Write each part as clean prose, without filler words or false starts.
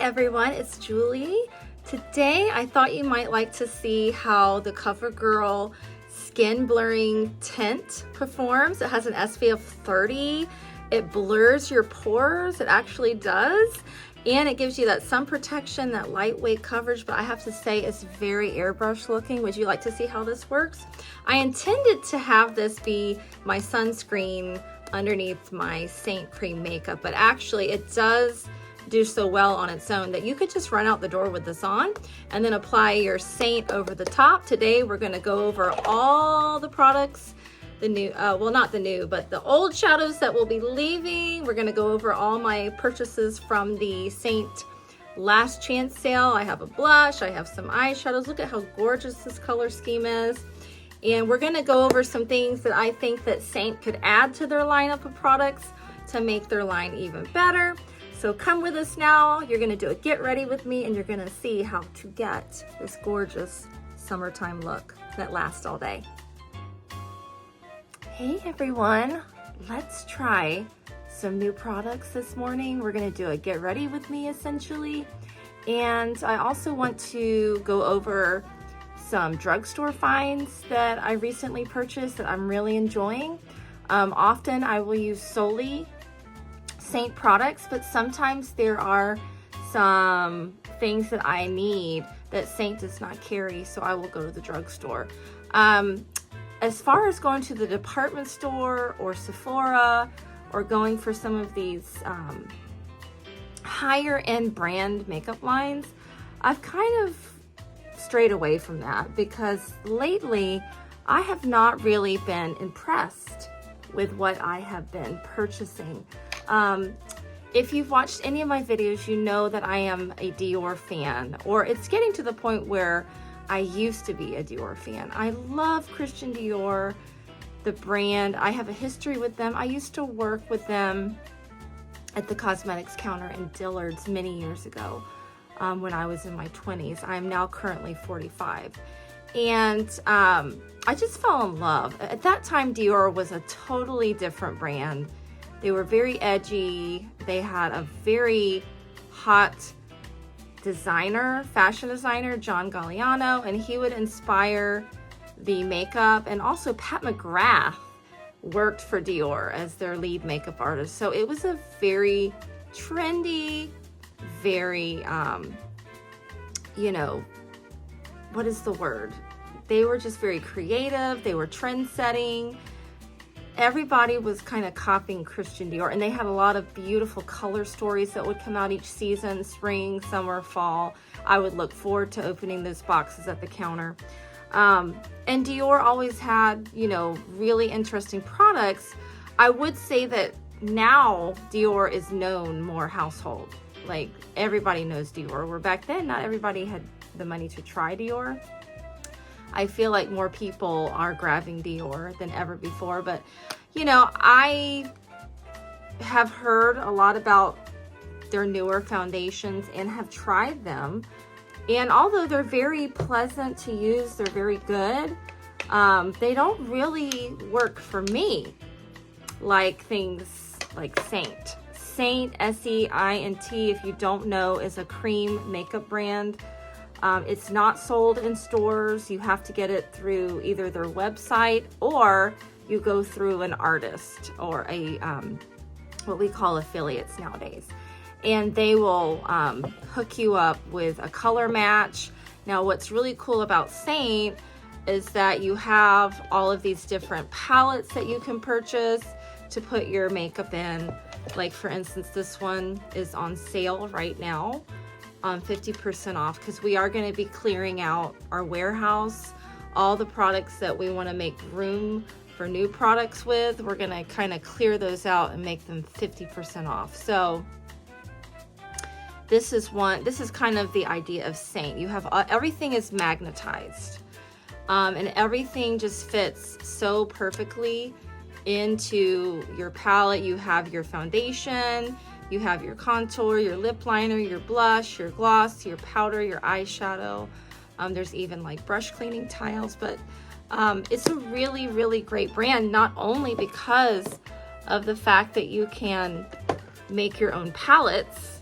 everyone, it's Julie. Today I thought you might like to see how the Covergirl Skin Blurring Tint performs. It has an SPF 30. It blurs your pores, it actually does. And it gives you that sun protection, that lightweight coverage, but I have to say it's very airbrush looking. Would you like to see how this works? I intended to have this be my sunscreen underneath my Seint cream makeup, but actually it does do so well on its own that you could just run out the door with this on and then apply your Seint over the top. Today we're going to go over all the products, the new, well not the new, but the old shadows that we'll be leaving. We're going to go over all my purchases from the Seint last chance sale. I have a blush, I have some eyeshadows. Look at how gorgeous this color scheme is. And we're going to go over some things that I think that Seint could add to their lineup of products to make their line even better. So come with us now. You're going to do a get ready with me and you're going to see how to get this gorgeous summertime look that lasts all day. Hey everyone, let's try some new products this morning. We're going to do a get ready with me essentially. And I also want to go over some drugstore finds that I recently purchased that I'm really enjoying. Often I will use solely Seint products, but sometimes there are some things that I need that Seint does not carry, so I will go to the drugstore. As far as going to the department store or Sephora or going for some of these higher end brand makeup lines, I've kind of strayed away from that because lately I have not really been impressed with what I have been purchasing. If you've watched any of my videos, you know that I am a Dior fan, or it's getting to the point where I used to be a Dior fan. I love Christian Dior, the brand. I have a history with them. I used to work with them at the cosmetics counter in Dillard's many years ago when I was in my 20s. I'm now currently 45. And I just fell in love. At that time, Dior was a totally different brand. They were very edgy. They had a very hot designer, fashion designer, John Galliano, and he would inspire the makeup. And also Pat McGrath worked for Dior as their lead makeup artist. So it was a very trendy, very, you know, what is the word? They were just very creative. They were trend setting. Everybody was kind of copying Christian Dior, and they had a lot of beautiful color stories that would come out each season, spring, summer, fall. I would look forward to opening those boxes at the counter. And Dior always had, you know, really interesting products. I would say that now Dior is known more household. Like everybody knows Dior, where back then not everybody had the money to try Dior. I feel like more people are grabbing Dior than ever before, but you know, I have heard a lot about their newer foundations and have tried them. And although they're very pleasant to use, they're very good, they don't really work for me like things like Seint. Seint, S-E-I-N-T, if you don't know, is a cream makeup brand. It's not sold in stores. You have to get it through either their website or you go through an artist or a what we call affiliates nowadays. And they will hook you up with a color match. Now what's really cool about Seint is that you have all of these different palettes that you can purchase to put your makeup in. Like for instance, this one is on sale right now. 50% off, because we are going to be clearing out our warehouse. All the products that we want to make room for new products with, we're going to kind of clear those out and make them 50% off. So this is kind of the idea of Seint. You have everything is magnetized, and everything just fits so perfectly into your palette. You have your foundation, you have your contour, your lip liner, your blush, your gloss, your powder, your eyeshadow. There's even like brush cleaning tiles, but it's a really, really great brand, not only because of the fact that you can make your own palettes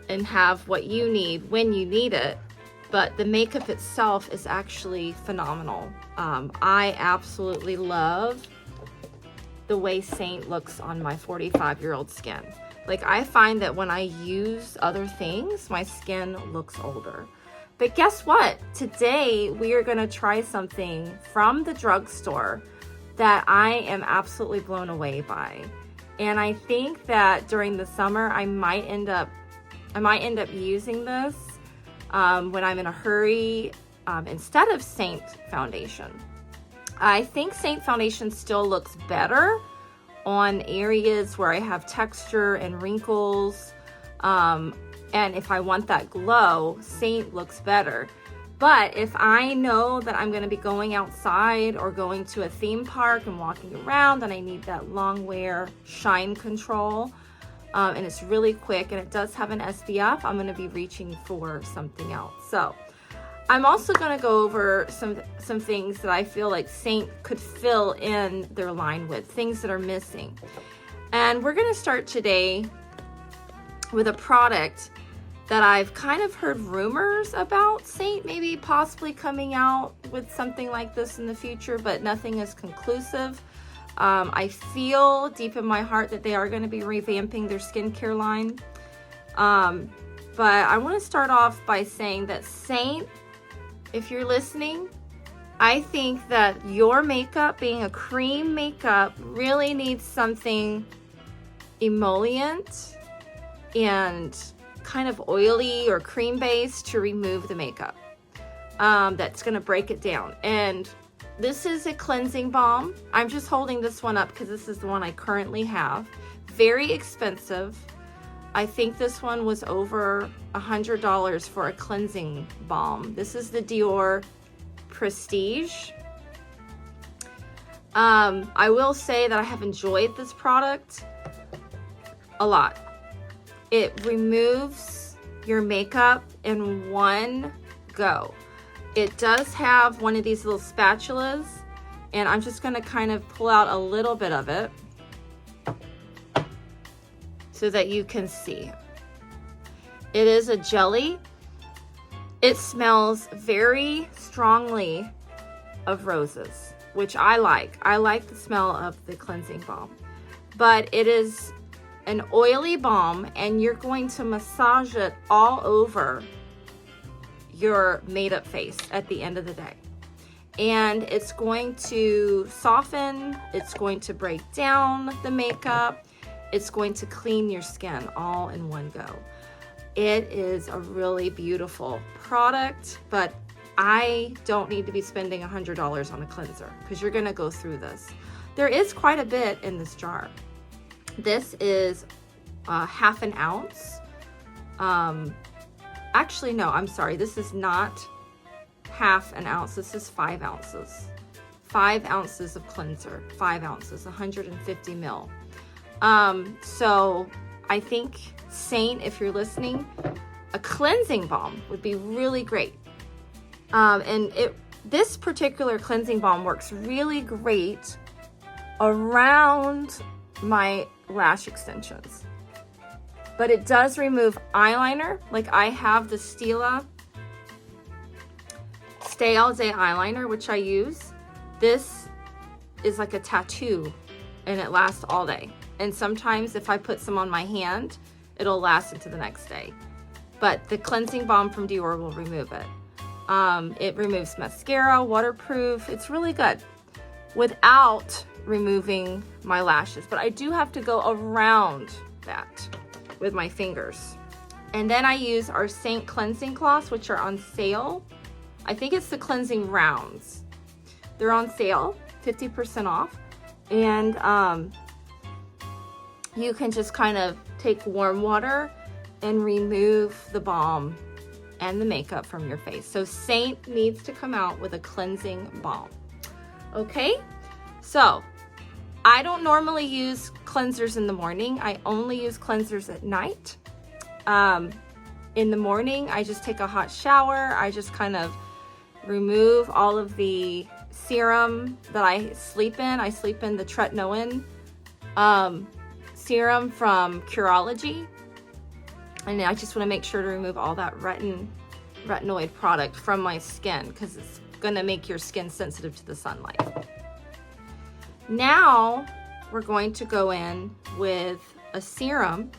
and have what you need when you need it, but the makeup itself is actually phenomenal. I absolutely love the way Seint looks on my 45-year-old skin. Like, I find that when I use other things, my skin looks older. But guess what? Today we are gonna try something from the drugstore that I am absolutely blown away by. And I think that during the summer, I might end up using this when I'm in a hurry instead of Seint foundation. I think Seint foundation still looks better on areas where I have texture and wrinkles. And if I want that glow, Seint looks better. But if I know that I'm gonna be going outside or going to a theme park and walking around and I need that long wear shine control, and it's really quick and it does have an SPF, I'm gonna be reaching for something else. So I'm also gonna go over some things that I feel like Seint could fill in their line with, things that are missing. And we're gonna start today with a product that I've kind of heard rumors about Seint maybe possibly coming out with something like this in the future, but nothing is conclusive. I feel deep in my heart that they are going to be revamping their skincare line. But I want to start off by saying that Seint, if you're listening, I think that your makeup, being a cream makeup, really needs something emollient and kind of oily or cream based to remove the makeup. That's gonna break it down. And this is a cleansing balm. I'm just holding this one up because this is the one I currently have. Very expensive. I think this one was over $100 for a cleansing balm. This is the Dior Prestige. I will say that I have enjoyed this product a lot. It removes your makeup in one go. It does have one of these little spatulas, and I'm just gonna kind of pull out a little bit of it so that you can see. It is a jelly. It smells very strongly of roses, which I like. I like the smell of the cleansing balm, but it is an oily balm, and you're going to massage it all over your made up face at the end of the day. And it's going to soften, it's going to break down the makeup, it's going to clean your skin all in one go. It is a really beautiful product, but I don't need to be spending $100 on a cleanser because you're gonna go through this. There is quite a bit in this jar. This is half an ounce. Actually, no, I'm sorry. This is not half an ounce. This is 5 ounces. 5 ounces of cleanser. 5 ounces, 150 mil. So I think Seint, if you're listening, a cleansing balm would be really great. And this particular cleansing balm works really great around my lash extensions, but it does remove eyeliner. Like, I have the Stila Stay All Day eyeliner, which I use. This is like a tattoo and it lasts all day, and sometimes if I put some on my hand, it'll last into the next day. But the cleansing balm from Dior will remove it. It removes mascara, waterproof. It's really good without removing my lashes, but I do have to go around that with my fingers. And then I use our Seint cleansing cloths, which are on sale. I think it's the cleansing rounds. They're on sale, 50% off. And you can just kind of take warm water and remove the balm and the makeup from your face. So Seint needs to come out with a cleansing balm. Okay, so I don't normally use cleansers in the morning. I only use cleansers at night. In the morning, I just take a hot shower. I just kind of remove all of the serum that I sleep in. I sleep in the tretinoin serum from Curology. And I just want to make sure to remove all that retinoid product from my skin because it's going to make your skin sensitive to the sunlight. Now we're going to go in with a serum.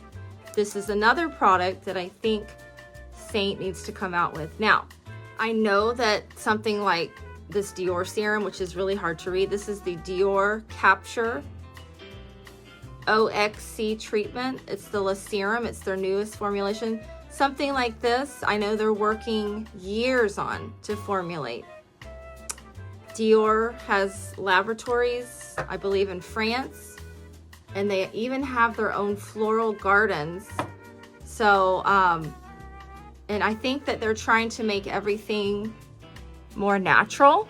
This is another product that I think Seint needs to come out with. Now, I know that something like this Dior serum, which is really hard to read, this is the Dior Capture OXC treatment. It's the Serum. It's their newest formulation. Something like this, I know they're working years on to formulate. Dior has laboratories, I believe, in France, and they even have their own floral gardens. So, and I think that they're trying to make everything more natural,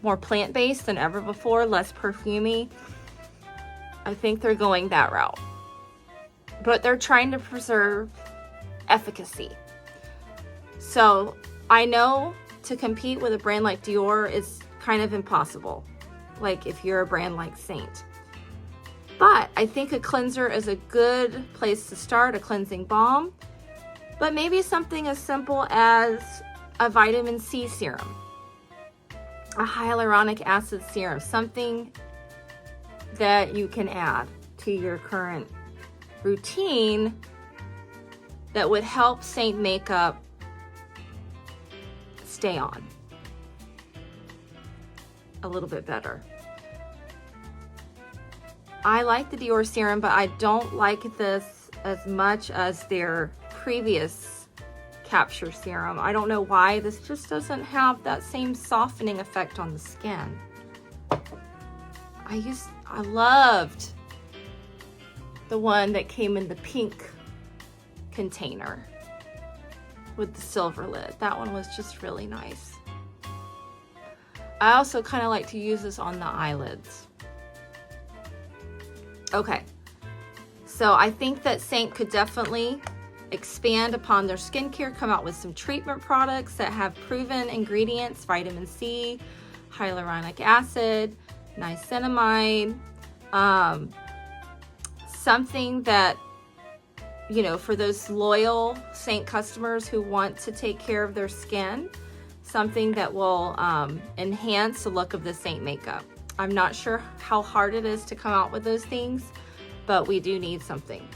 more plant-based than ever before, less perfumey. I think they're going that route. But they're trying to preserve efficacy. So I know to compete with a brand like Dior is kind of impossible, like if you're a brand like Seint. But I think a cleanser is a good place to start, a cleansing balm. But maybe something as simple as a vitamin C serum, a hyaluronic acid serum, something that you can add to your current routine that would help Seint makeup stay on a little bit better. I like the Dior serum, but I don't like this as much as their previous Capture serum. I don't know why. This just doesn't have that same softening effect on the skin. I loved the one that came in the pink container with the silver lid. That one was just really nice. I also kind of like to use this on the eyelids. Okay, so I think that Seint could definitely expand upon their skincare, come out with some treatment products that have proven ingredients, vitamin C, hyaluronic acid, niacinamide, something that, you know, for those loyal Seint customers who want to take care of their skin, something that will enhance the look of the Seint makeup. I'm not sure how hard it is to come out with those things, but we do need something.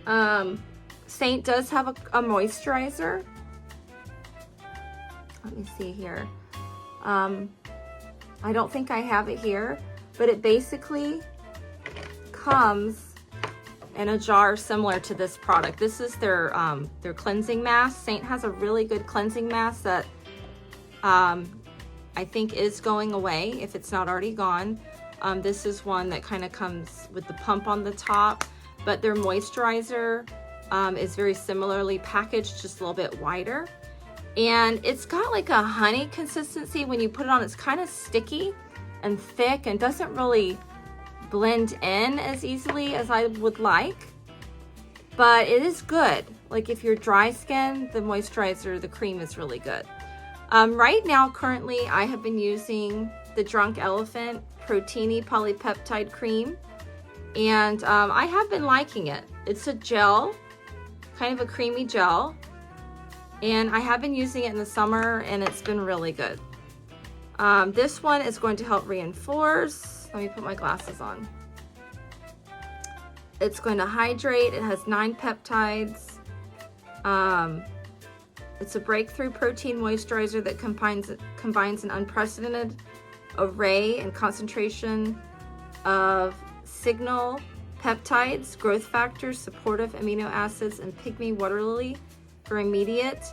Seint does have a moisturizer. Let me see here. I don't think I have it here, but it basically comes in a jar similar to this product. This is their cleansing mask. Seint has a really good cleansing mask that I think is going away if it's not already gone. This is one that kind of comes with the pump on the top, but their moisturizer is very similarly packaged, just a little bit wider. And it's got like a honey consistency when you put it on. It's kind of sticky and thick and doesn't really blend in as easily as I would like, but it is good. Like if you're dry skin, the moisturizer, the cream is really good. Right now, currently, I have been using the Drunk Elephant Protini Polypeptide Cream, and I have been liking it. It's a gel, kind of a creamy gel, and I have been using it in the summer, and it's been really good. This one is going to help reinforce. Let me put my glasses on. It's going to hydrate. It has 9 peptides. It's a breakthrough protein moisturizer that combines an unprecedented array and concentration of signal peptides, growth factors, supportive amino acids, and pygmy water lily for immediate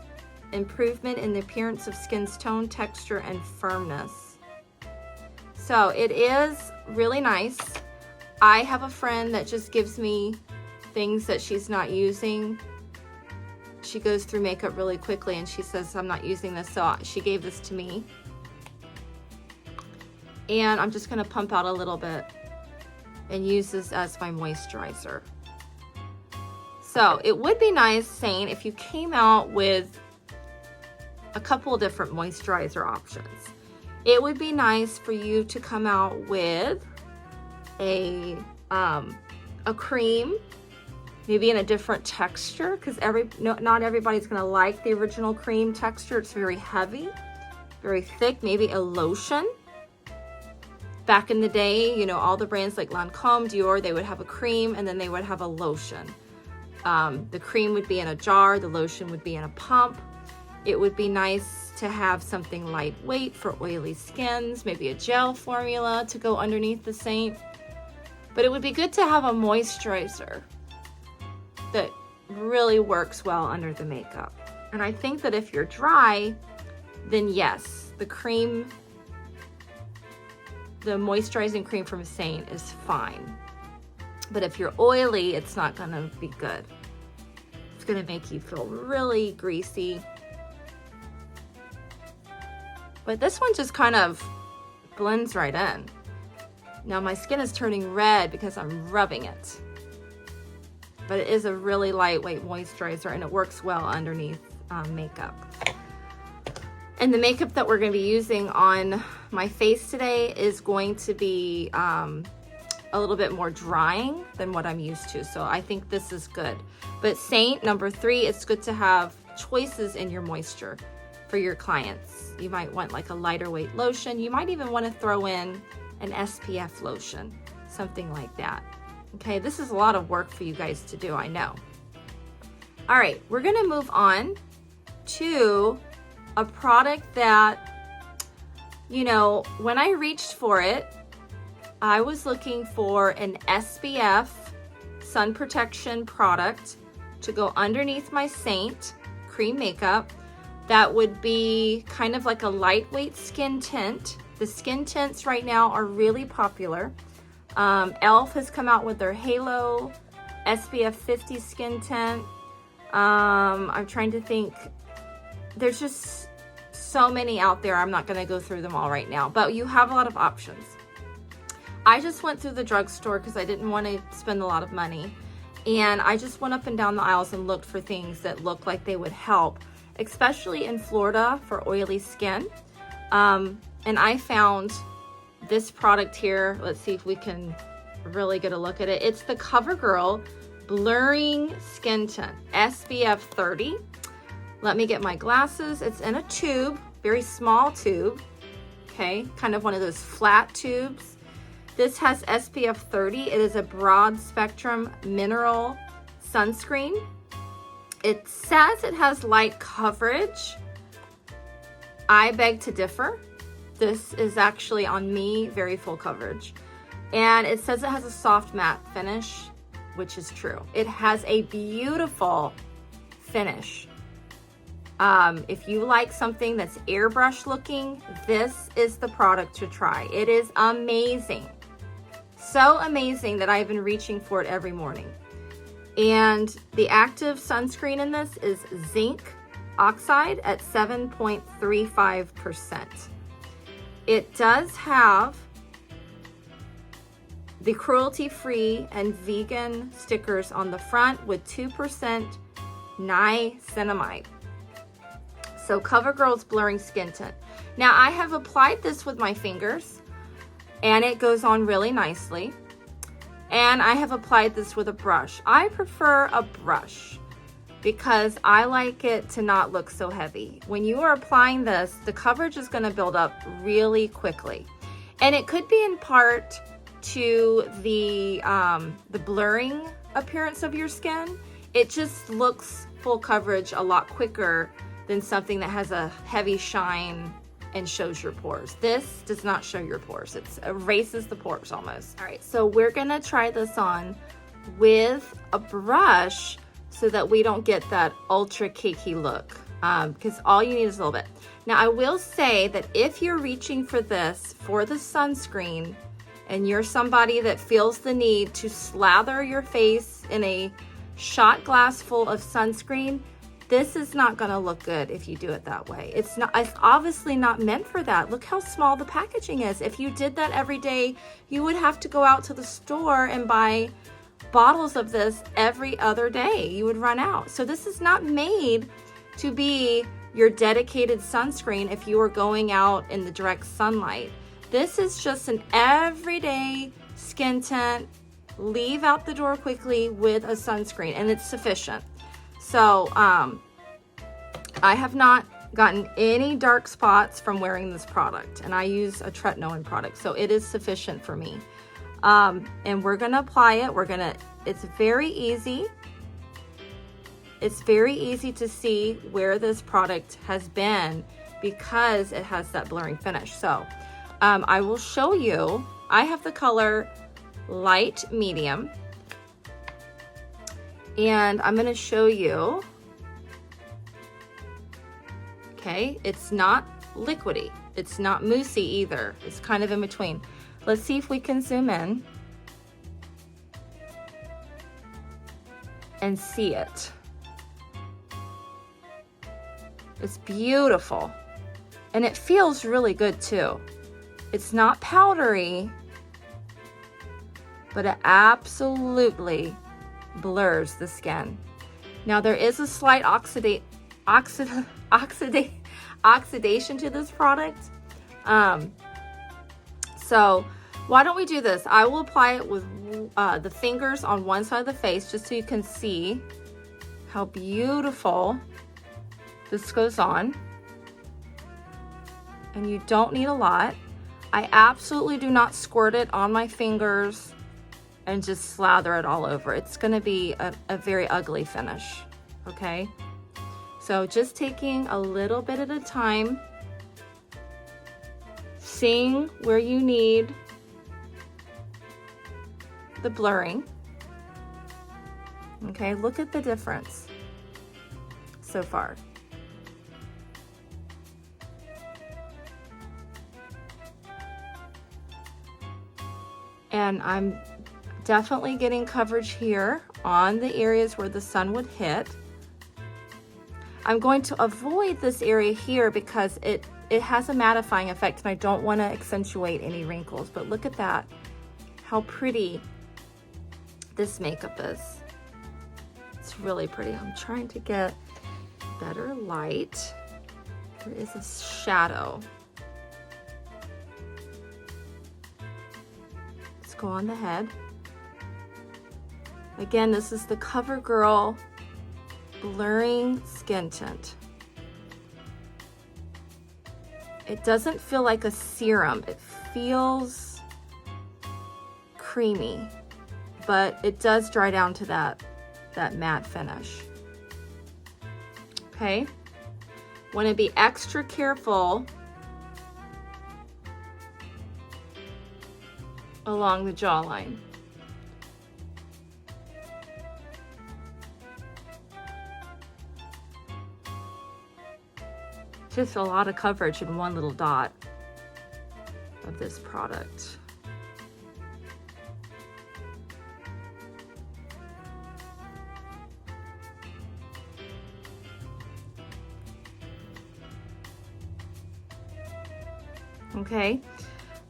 improvement in the appearance of skin's tone, texture, and firmness. So it is really nice. I have a friend that just gives me things that she's not using. She goes through makeup really quickly and she says, I'm not using this, so she gave this to me. And I'm just gonna pump out a little bit and use this as my moisturizer. So it would be nice, Seint, if you came out with a couple of different moisturizer options. It would be nice for you to come out with a cream maybe in a different texture, because not everybody's gonna like the original cream texture. It's very heavy, very thick. Maybe a lotion. Back in the day, you know, all the brands like Lancome, Dior, they would have a cream and then they would have a lotion. The cream would be in a jar, the lotion would be in a pump. It would be nice to have something lightweight for oily skins, maybe a gel formula to go underneath the Seint. But it would be good to have a moisturizer that really works well under the makeup. And I think that if you're dry, then yes, the moisturizing cream from Seint is fine. But if you're oily, it's not gonna be good. It's gonna make you feel really greasy. But this one just kind of blends right in. Now my skin is turning red because I'm rubbing it. But it is a really lightweight moisturizer and it works well underneath makeup. And the makeup that we're going to be using on my face today is going to be a little bit more drying than what I'm used to. So I think this is good. But Seint, number 3, it's good to have choices in your moisture for your clients. You might want like a lighter weight lotion. You might even want to throw in an SPF lotion, something like that. Okay, this is a lot of work for you guys to do, I know. All right, we're going to move on to a product that, you know, when I reached for it, I was looking for an SPF sun protection product to go underneath my Seint cream makeup that would be kind of like a lightweight skin tint. The skin tints right now are really popular. e.l.f. has come out with their Halo SPF 50 skin tint. I'm trying to think. There's just so many out there. I'm not going to go through them all right now, but you have a lot of options. I just went through the drugstore because I didn't want to spend a lot of money. And I just went up and down the aisles and looked for things that looked like they would help, especially in Florida for oily skin. And I found this product here. Let's see if we can really get a look at it. It's the Covergirl Blurring Skin Tint, SPF 30. Let me get my glasses. It's in a tube, very small tube, okay? Kind of one of those flat tubes. This has SPF 30. It is a broad spectrum mineral sunscreen. It says it has light coverage. I beg to differ. This is actually on me, very full coverage. And it says it has a soft matte finish, which is true. It has a beautiful finish. If you like something that's airbrush looking, this is the product to try. It is amazing. So amazing that I've been reaching for it every morning. And the active sunscreen in this is zinc oxide at 7.35%. It does have the cruelty-free and vegan stickers on the front with 2% niacinamide. So Covergirl's Blurring Skin Tint. Now I have applied this with my fingers and it goes on really nicely. And I have applied this with a brush. I prefer a brush because I like it to not look so heavy. When you are applying this, the coverage is gonna build up really quickly. And it could be in part to the blurring appearance of your skin. It just looks full coverage a lot quicker than something that has a heavy shine and shows your pores. This does not show your pores. It erases the pores almost. All right, so we're gonna try this on with a brush so that we don't get that ultra cakey look, because all you need is a little bit. Now I will say that if you're reaching for this for the sunscreen and you're somebody that feels the need to slather your face in a shot glass full of sunscreen, this is not gonna look good if you do it that way. It's obviously not meant for that. Look how small the packaging is. If you did that every day, you would have to go out to the store and buy bottles of this every other day. You would run out. So this is not made to be your dedicated sunscreen if you are going out in the direct sunlight. This is just an everyday skin tint leave out the door quickly with a sunscreen, and it's sufficient. So I have not gotten any dark spots from wearing this product, and I use a tretinoin product, so it is sufficient for me. And we're gonna apply it. It's very easy. It's very easy to see where this product has been because it has that blurring finish. So I will show you. I have the color light medium, and I'm going to show you. Okay, it's not liquidy, it's not moussey either, it's kind of in between. Let's see if we can zoom in and see it. It's beautiful, and it feels really good too. It's not powdery, but it absolutely blurs the skin. Now there is a slight oxidation to this product. So why don't we do this? I will apply it with the fingers on one side of the face just so you can see how beautiful this goes on. And you don't need a lot. I absolutely do not squirt it on my fingers and just slather it all over. It's gonna be a very ugly finish, okay? So just taking a little bit at a time, seeing where you need the blurring. Okay, look at the difference so far. And I'm definitely getting coverage here on the areas where the sun would hit. I'm going to avoid this area here because it has a mattifying effect, and I don't want to accentuate any wrinkles. But look at that, how pretty this makeup is. It's really pretty. I'm trying to get better light. There is a shadow. Let's go on the head. Again, this is the Covergirl Blurring Skin Tint. It doesn't feel like a serum. It feels creamy, but it does dry down to that matte finish. Okay, want to be extra careful along the jawline. Just a lot of coverage in one little dot of this product. Okay,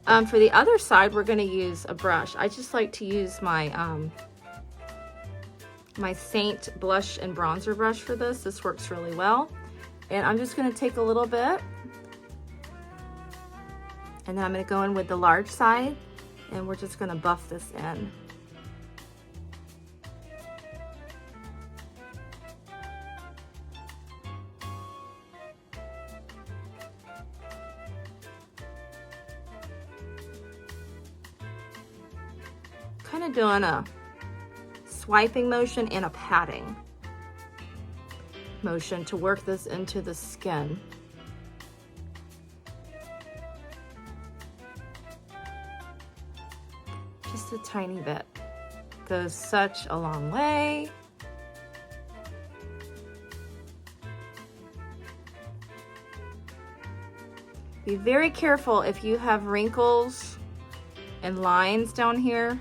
for the other side, we're going to use a brush. I just like to use my my Seint blush and bronzer brush for this. This works really well. And I'm just going to take a little bit, and then I'm going to go in with the large side, and we're just going to buff this in. Kind of doing a swiping motion and a patting motion to work this into the skin. Just a tiny bit goes such a long way. Be very careful if you have wrinkles and lines down here,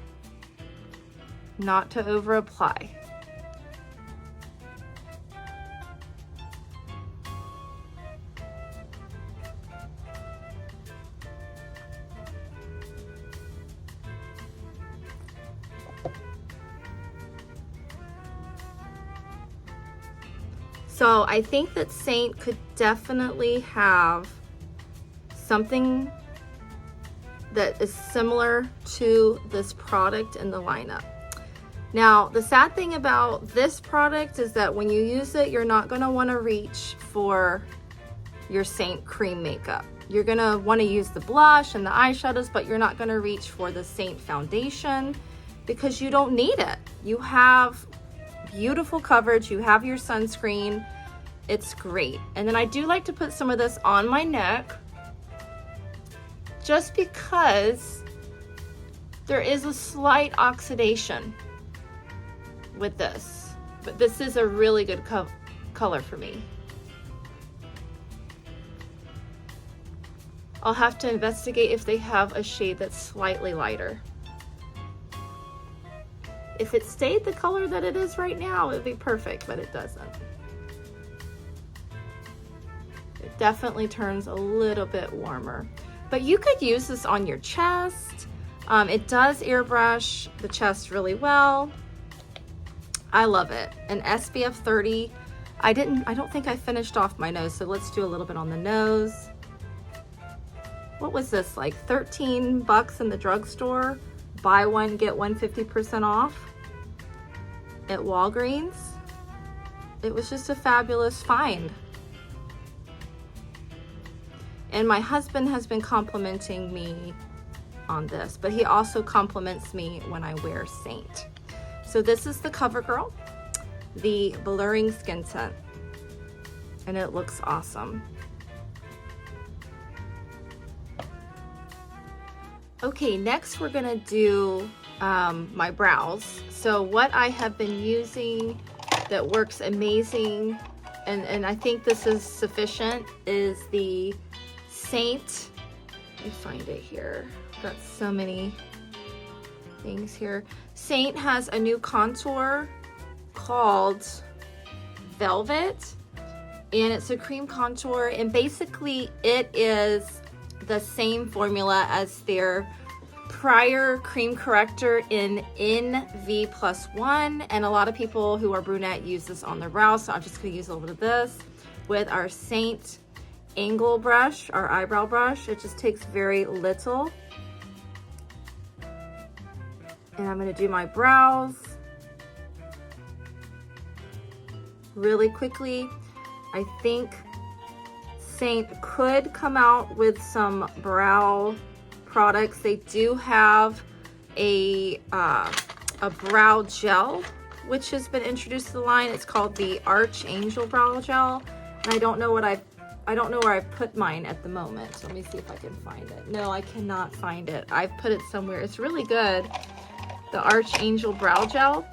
not to over apply. So I think that Seint could definitely have something that is similar to this product in the lineup. Now, the sad thing about this product is that when you use it, you're not gonna wanna reach for your Seint cream makeup. You're gonna wanna use the blush and the eyeshadows, but you're not gonna reach for the Seint foundation because you don't need it. You have beautiful coverage, you have your sunscreen, it's great. And then I do like to put some of this on my neck just because there is a slight oxidation with this, but this is a really good color for me. I'll have to investigate if they have a shade that's slightly lighter. If it stayed the color that it is right now, it'd be perfect, but it doesn't. It definitely turns a little bit warmer, but you could use this on your chest. It does airbrush the chest really well. I love it. An SPF 30. I don't think I finished off my nose, so let's do a little bit on the nose. What was this, like 13 bucks in the drugstore? Buy one, get one 50% off at Walgreens. It was just a fabulous find. And my husband has been complimenting me on this, but he also compliments me when I wear Seint. So this is the Covergirl, the blurring skin tint, and it looks awesome. Okay, next we're gonna do my brows. So what I have been using that works amazing, and I think this is sufficient, is the Seint. Let me find it here. I've got so many things here. Seint has a new contour called Velvet, and it's a cream contour, and basically it is the same formula as their prior cream corrector in NV+1, and a lot of people who are brunette use this on their brows, so I'm just going to use a little bit of this with our Seint angle brush, our eyebrow brush. It just takes very little. And I'm going to do my brows really quickly. I think Seint could come out with some brow products. They do have a brow gel, which has been introduced to the line. It's called the Angel Brow Gel. And I don't know where I've put mine at the moment. So let me see if I can find it. No, I cannot find it. I've put it somewhere. It's really good. The Angel Brow Gel.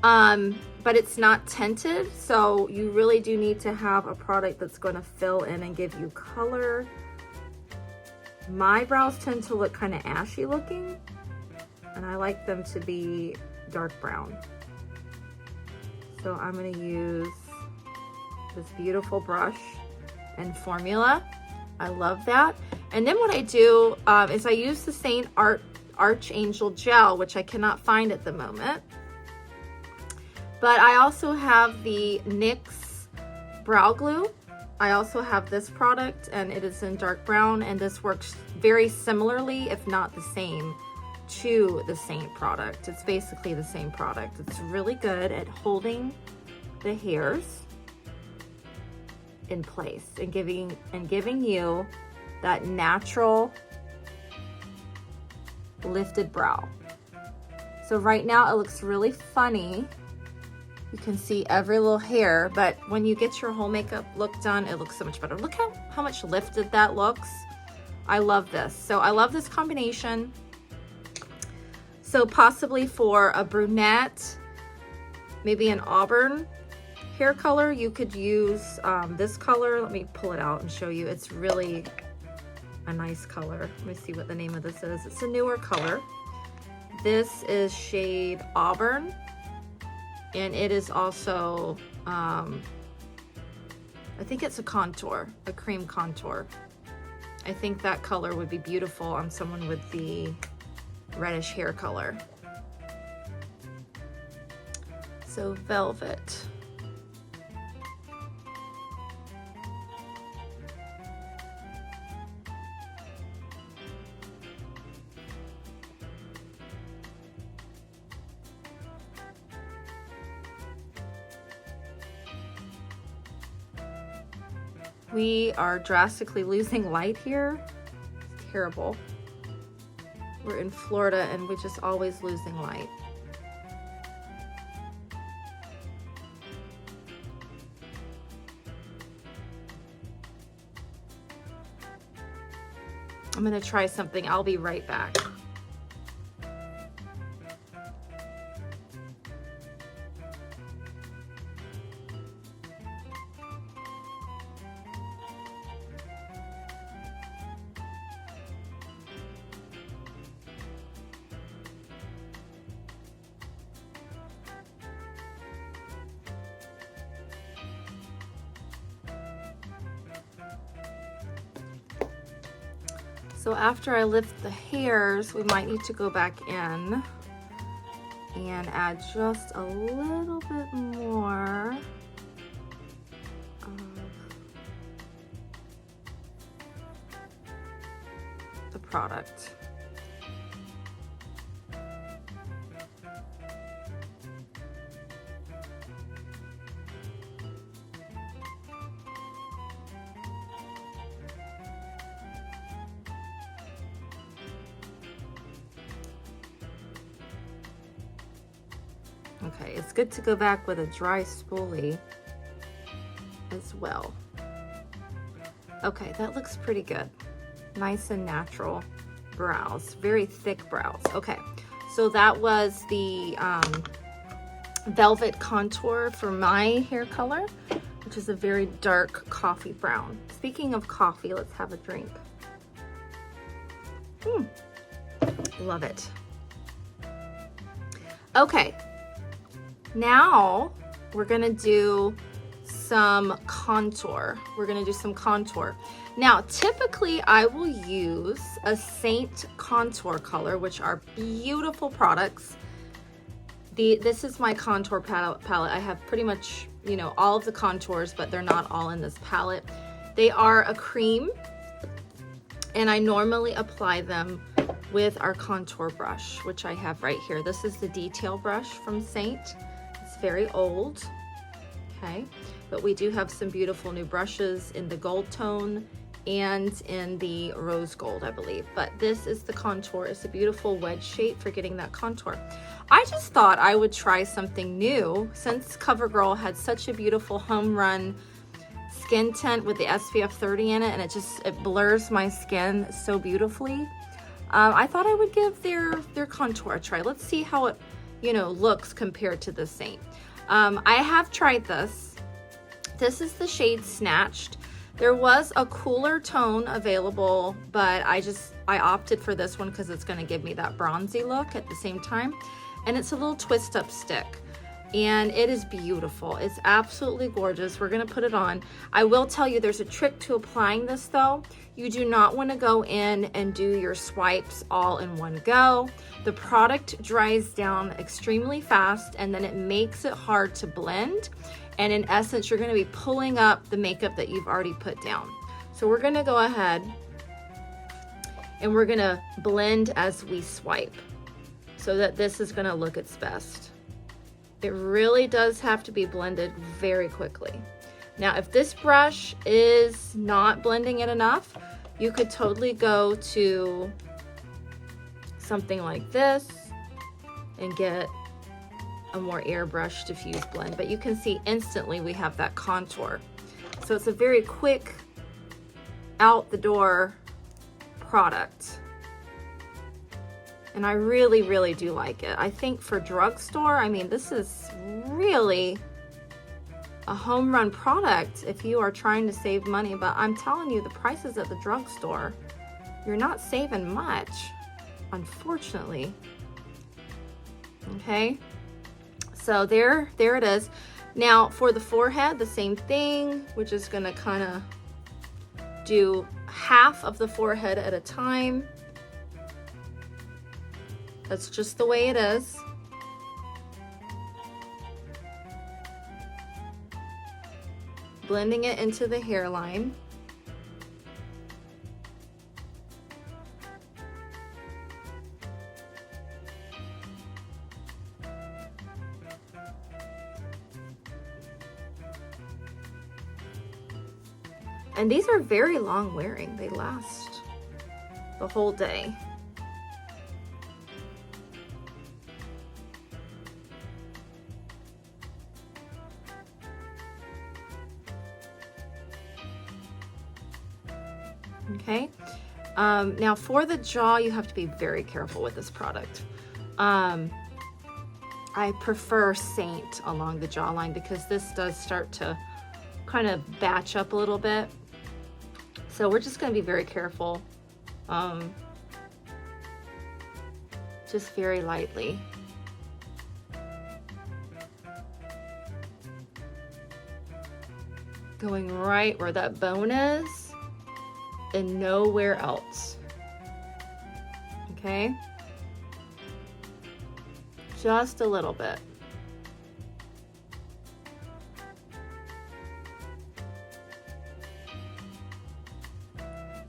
But it's not tinted, so you really do need to have a product that's going to fill in and give you color. My brows tend to look kind of ashy looking, and I like them to be dark brown. So I'm going to use this beautiful brush and formula. I love that. And then what I do is I use the Seint Angel Gel, which I cannot find at the moment. But I also have the NYX Brow Glue. I also have this product, and it is in dark brown, and this works very similarly, if not the same, to the Seint product. It's basically the same product. It's really good at holding the hairs in place and giving you that natural lifted brow. So right now it looks really funny. You can see every little hair, but when you get your whole makeup look done, it looks so much better. Look how much lifted that looks. I love this. So I love this combination. So possibly for a brunette, maybe an auburn hair color, you could use this color. Let me pull it out and show you. It's really a nice color. Let me see what the name of this is. It's a newer color. This is shade Auburn. And it is also, I think it's a contour, a cream contour. I think that color would be beautiful on someone with the reddish hair color. So Velvet. We are drastically losing light here. It's terrible. We're in Florida and we're just always losing light. I'm gonna try something. I'll be right back. So after I lift the hairs, we might need to go back in and add just a little bit more of the product. Okay, it's good to go back with a dry spoolie as well. Okay, that looks pretty good. Nice and natural brows, very thick brows. Okay, so that was the velvet contour for my hair color, which is a very dark coffee brown. Speaking of coffee, let's have a drink. Love it. Okay. Now we're gonna do some contour. Now, typically I will use a Seint contour color, which are beautiful products. This is my contour palette. I have pretty much, you know, all of the contours, but they're not all in this palette. They are a cream, and I normally apply them with our contour brush, which I have right here. This is the detail brush from Seint. It's very old, okay? But we do have some beautiful new brushes in the gold tone and in the rose gold, I believe. But this is the contour. It's a beautiful wedge shape for getting that contour. I just thought I would try something new since Covergirl had such a beautiful home run skin tint with the SPF 30 in it, and it blurs my skin so beautifully. I thought I would give their contour a try. Let's see how it, you know, looks compared to the Seint. I have tried this. This is the shade Snatched. There was a cooler tone available, but I opted for this one because it's going to give me that bronzy look at the same time. And it's a little twist up stick. And it is beautiful. It's absolutely gorgeous. We're going to put it on. I will tell you there's a trick to applying this though. You do not want to go in and do your swipes all in one go. The product dries down extremely fast, and then it makes it hard to blend. And in essence, you're going to be pulling up the makeup that you've already put down. So we're going to go ahead and we're going to blend as we swipe so that this is going to look its best. It really does have to be blended very quickly. Now, if this brush is not blending it enough, you could totally go to something like this and get a more airbrush diffuse blend. But you can see instantly we have that contour. So it's a very quick out the door product. And I really, really do like it. I think for drugstore, I mean, this is really a home run product if you are trying to save money. But I'm telling you, the prices at the drugstore, you're not saving much, unfortunately. Okay, so there it is. Now for the forehead, the same thing. We're just gonna kind of do half of the forehead at a time. That's just the way it is. Blending it into the hairline. And these are very long wearing. They last the whole day. Okay, now for the jaw, you have to be very careful with this product. I prefer Seint along the jawline because this does start to kind of batch up a little bit. So we're just going to be very careful, just very lightly. Going right where that bone is and nowhere else. Okay? Just a little bit.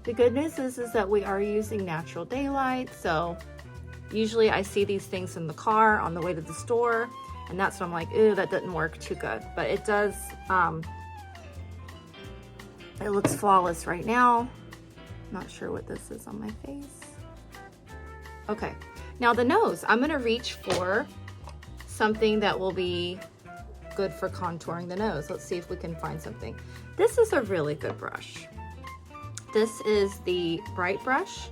The good news is that we are using natural daylight, so usually I see these things in the car on the way to the store, and that's when I'm like, ooh, that didn't work too good. But it does, it looks flawless right now. Not sure what this is on my face. Okay, now the nose. I'm gonna reach for something that will be good for contouring the nose. Let's see if we can find something. This is a really good brush. This is the Bright brush.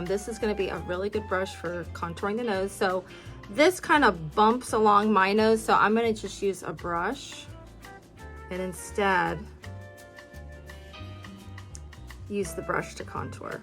This is gonna be a really good brush for contouring the nose. So this kind of bumps along my nose, so I'm gonna just use a brush and instead use the brush to contour.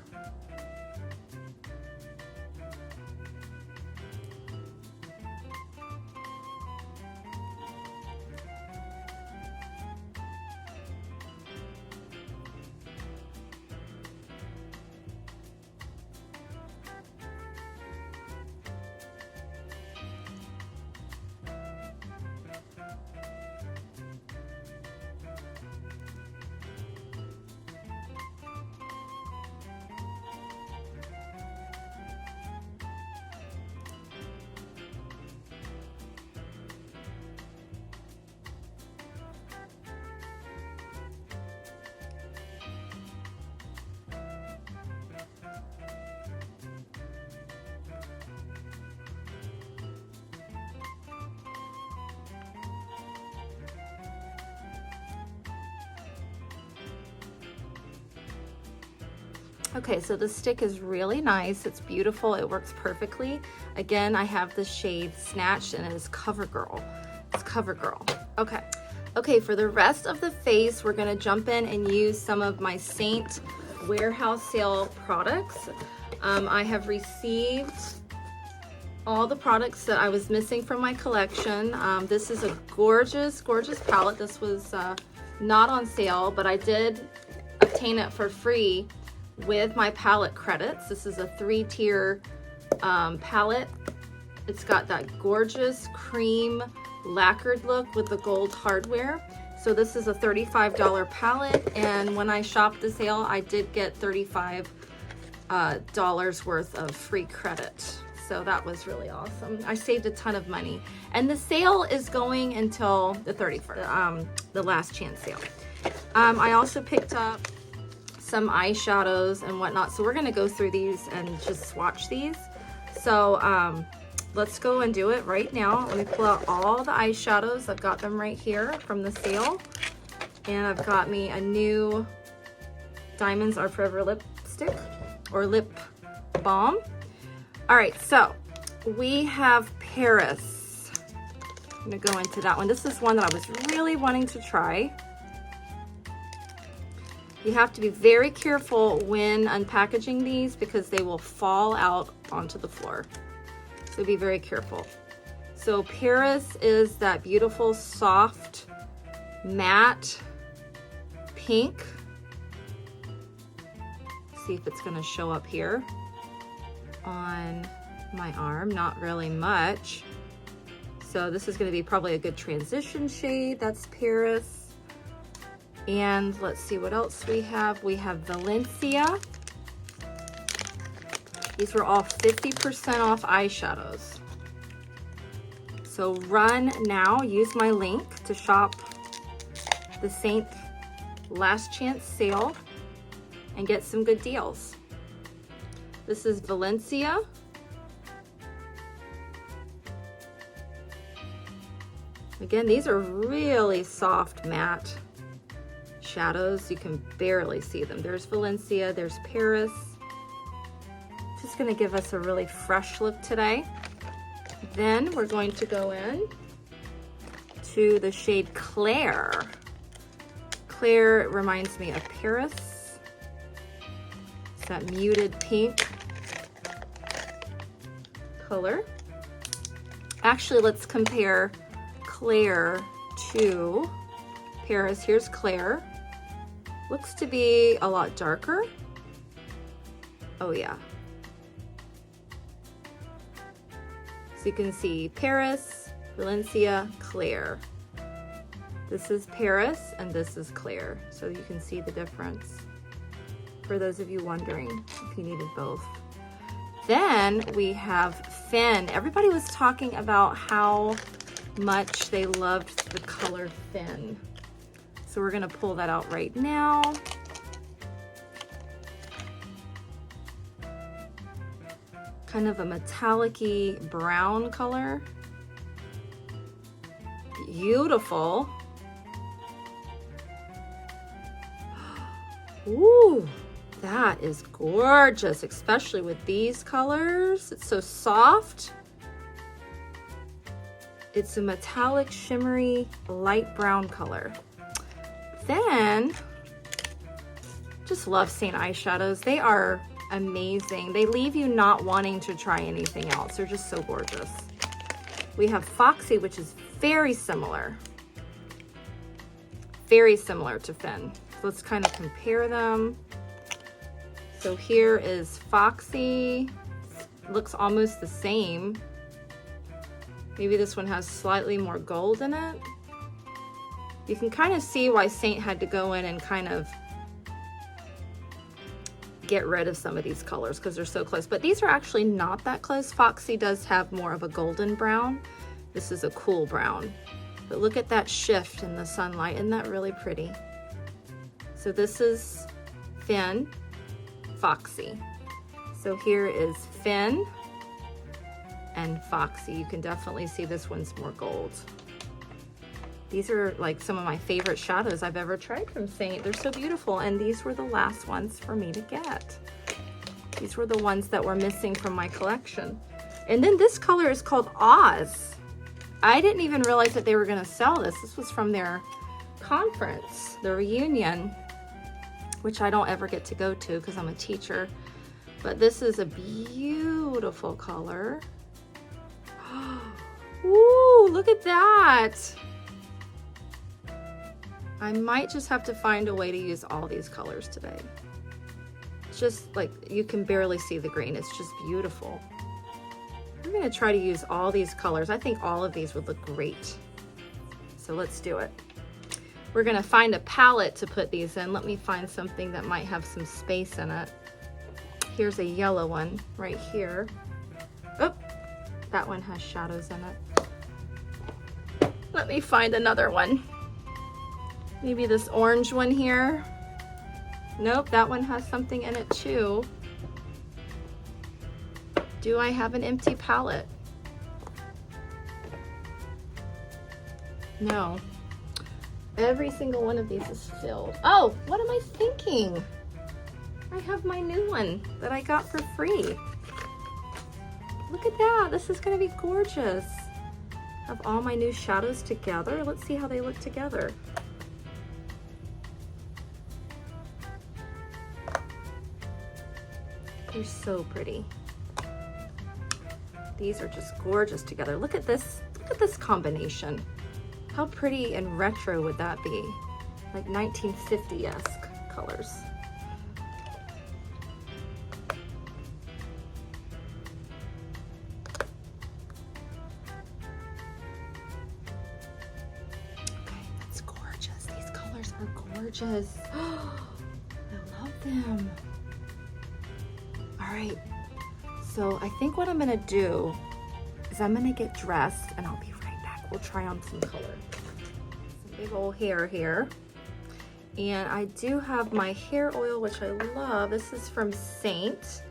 Okay, so the stick is really nice. It's beautiful. It works perfectly. Again, I have the shade Snatched and it is Covergirl. It's Covergirl. Okay. Okay, for the rest of the face, we're gonna jump in and use some of my Seint warehouse sale products. I have received all the products that I was missing from my collection. This is a gorgeous, gorgeous palette. This was not on sale, but I did obtain it for free with my palette credits. This is a 3-tier palette. It's got that gorgeous cream lacquered look with the gold hardware. So this is a $35 palette, and when I shopped the sale, I did get $35 worth of free credit. So that was really awesome. I saved a ton of money. And the sale is going until the 31st, the last chance sale. I also picked up some eyeshadows and whatnot. So we're gonna go through these and just swatch these. So let's go and do it right now. Let me pull out all the eyeshadows. I've got them right here from the sale. And I've got me a new Diamonds Are Forever lipstick or lip balm. All right, so we have Paris. I'm gonna go into that one. This is one that I was really wanting to try. You have to be very careful when unpackaging these because they will fall out onto the floor. So be very careful. So Paris is that beautiful, soft, matte pink. See if it's gonna show up here on my arm. Not really much. So this is gonna be probably a good transition shade. That's Paris. And let's see what else we have. We have Valencia. These were all 50% off eyeshadows. So run now, use my link to shop the Seint last chance sale and get some good deals. This is Valencia. Again, these are really soft matte shadows. You can barely see them. There's Valencia, there's Paris. Just gonna give us a really fresh look today. Then we're going to go in to the shade Claire. Claire reminds me of Paris. It's that muted pink color. Actually, let's compare Claire to Paris. Here's Claire. Looks to be a lot darker. Oh yeah. So you can see Paris, Valencia, Claire. This is Paris and this is Claire. So you can see the difference for those of you wondering if you needed both. Then we have Fin. Everybody was talking about how much they loved the color Fin. So we're gonna pull that out right now. Kind of a metallic-y brown color. Beautiful. Ooh, that is gorgeous, especially with these colors. It's so soft. It's a metallic, shimmery, light brown color. Then, just love Seint eyeshadows. They are amazing. They leave you not wanting to try anything else. They're just so gorgeous. We have Foxy, which is very similar to Fin. So let's kind of compare them. So here is Foxy. Looks almost the same. Maybe this one has slightly more gold in it. You can kind of see why Seint had to go in and kind of get rid of some of these colors because they're so close. But these are actually not that close. Foxy does have more of a golden brown. This is a cool brown. But look at that shift in the sunlight. Isn't that really pretty? So this is Fin, Foxy. So here is Fin and Foxy. You can definitely see this one's more gold. These are like some of my favorite shadows I've ever tried from Seint. They're so beautiful, and these were the last ones for me to get. These were the ones that were missing from my collection. And then this color is called Oz. I didn't even realize that they were gonna sell this. This was from their conference, the reunion, which I don't ever get to go to because I'm a teacher. But this is a beautiful color. Ooh, look at that. I might just have to find a way to use all these colors today. It's just like, you can barely see the green. It's just beautiful. I'm gonna try to use all these colors. I think all of these would look great. So let's do it. We're gonna find a palette to put these in. Let me find something that might have some space in it. Here's a yellow one right here. Oh, that one has shadows in it. Let me find another one. Maybe this orange one here. Nope, that one has something in it too. Do I have an empty palette? No. Every single one of these is filled. Oh, what am I thinking? I have my new one that I got for free. Look at that, this is gonna be gorgeous. Have all my new shadows together. Let's see how they look together. They're so pretty. These are just gorgeous together. Look at this combination. How pretty and retro would that be? Like 1950-esque colors. Okay, that's gorgeous. These colors are gorgeous. I love them. All right, so I think what I'm gonna do is I'm gonna get dressed and I'll be right back. We'll try on some color. Some big old hair here. And I do have my hair oil, which I love. This is from Seint.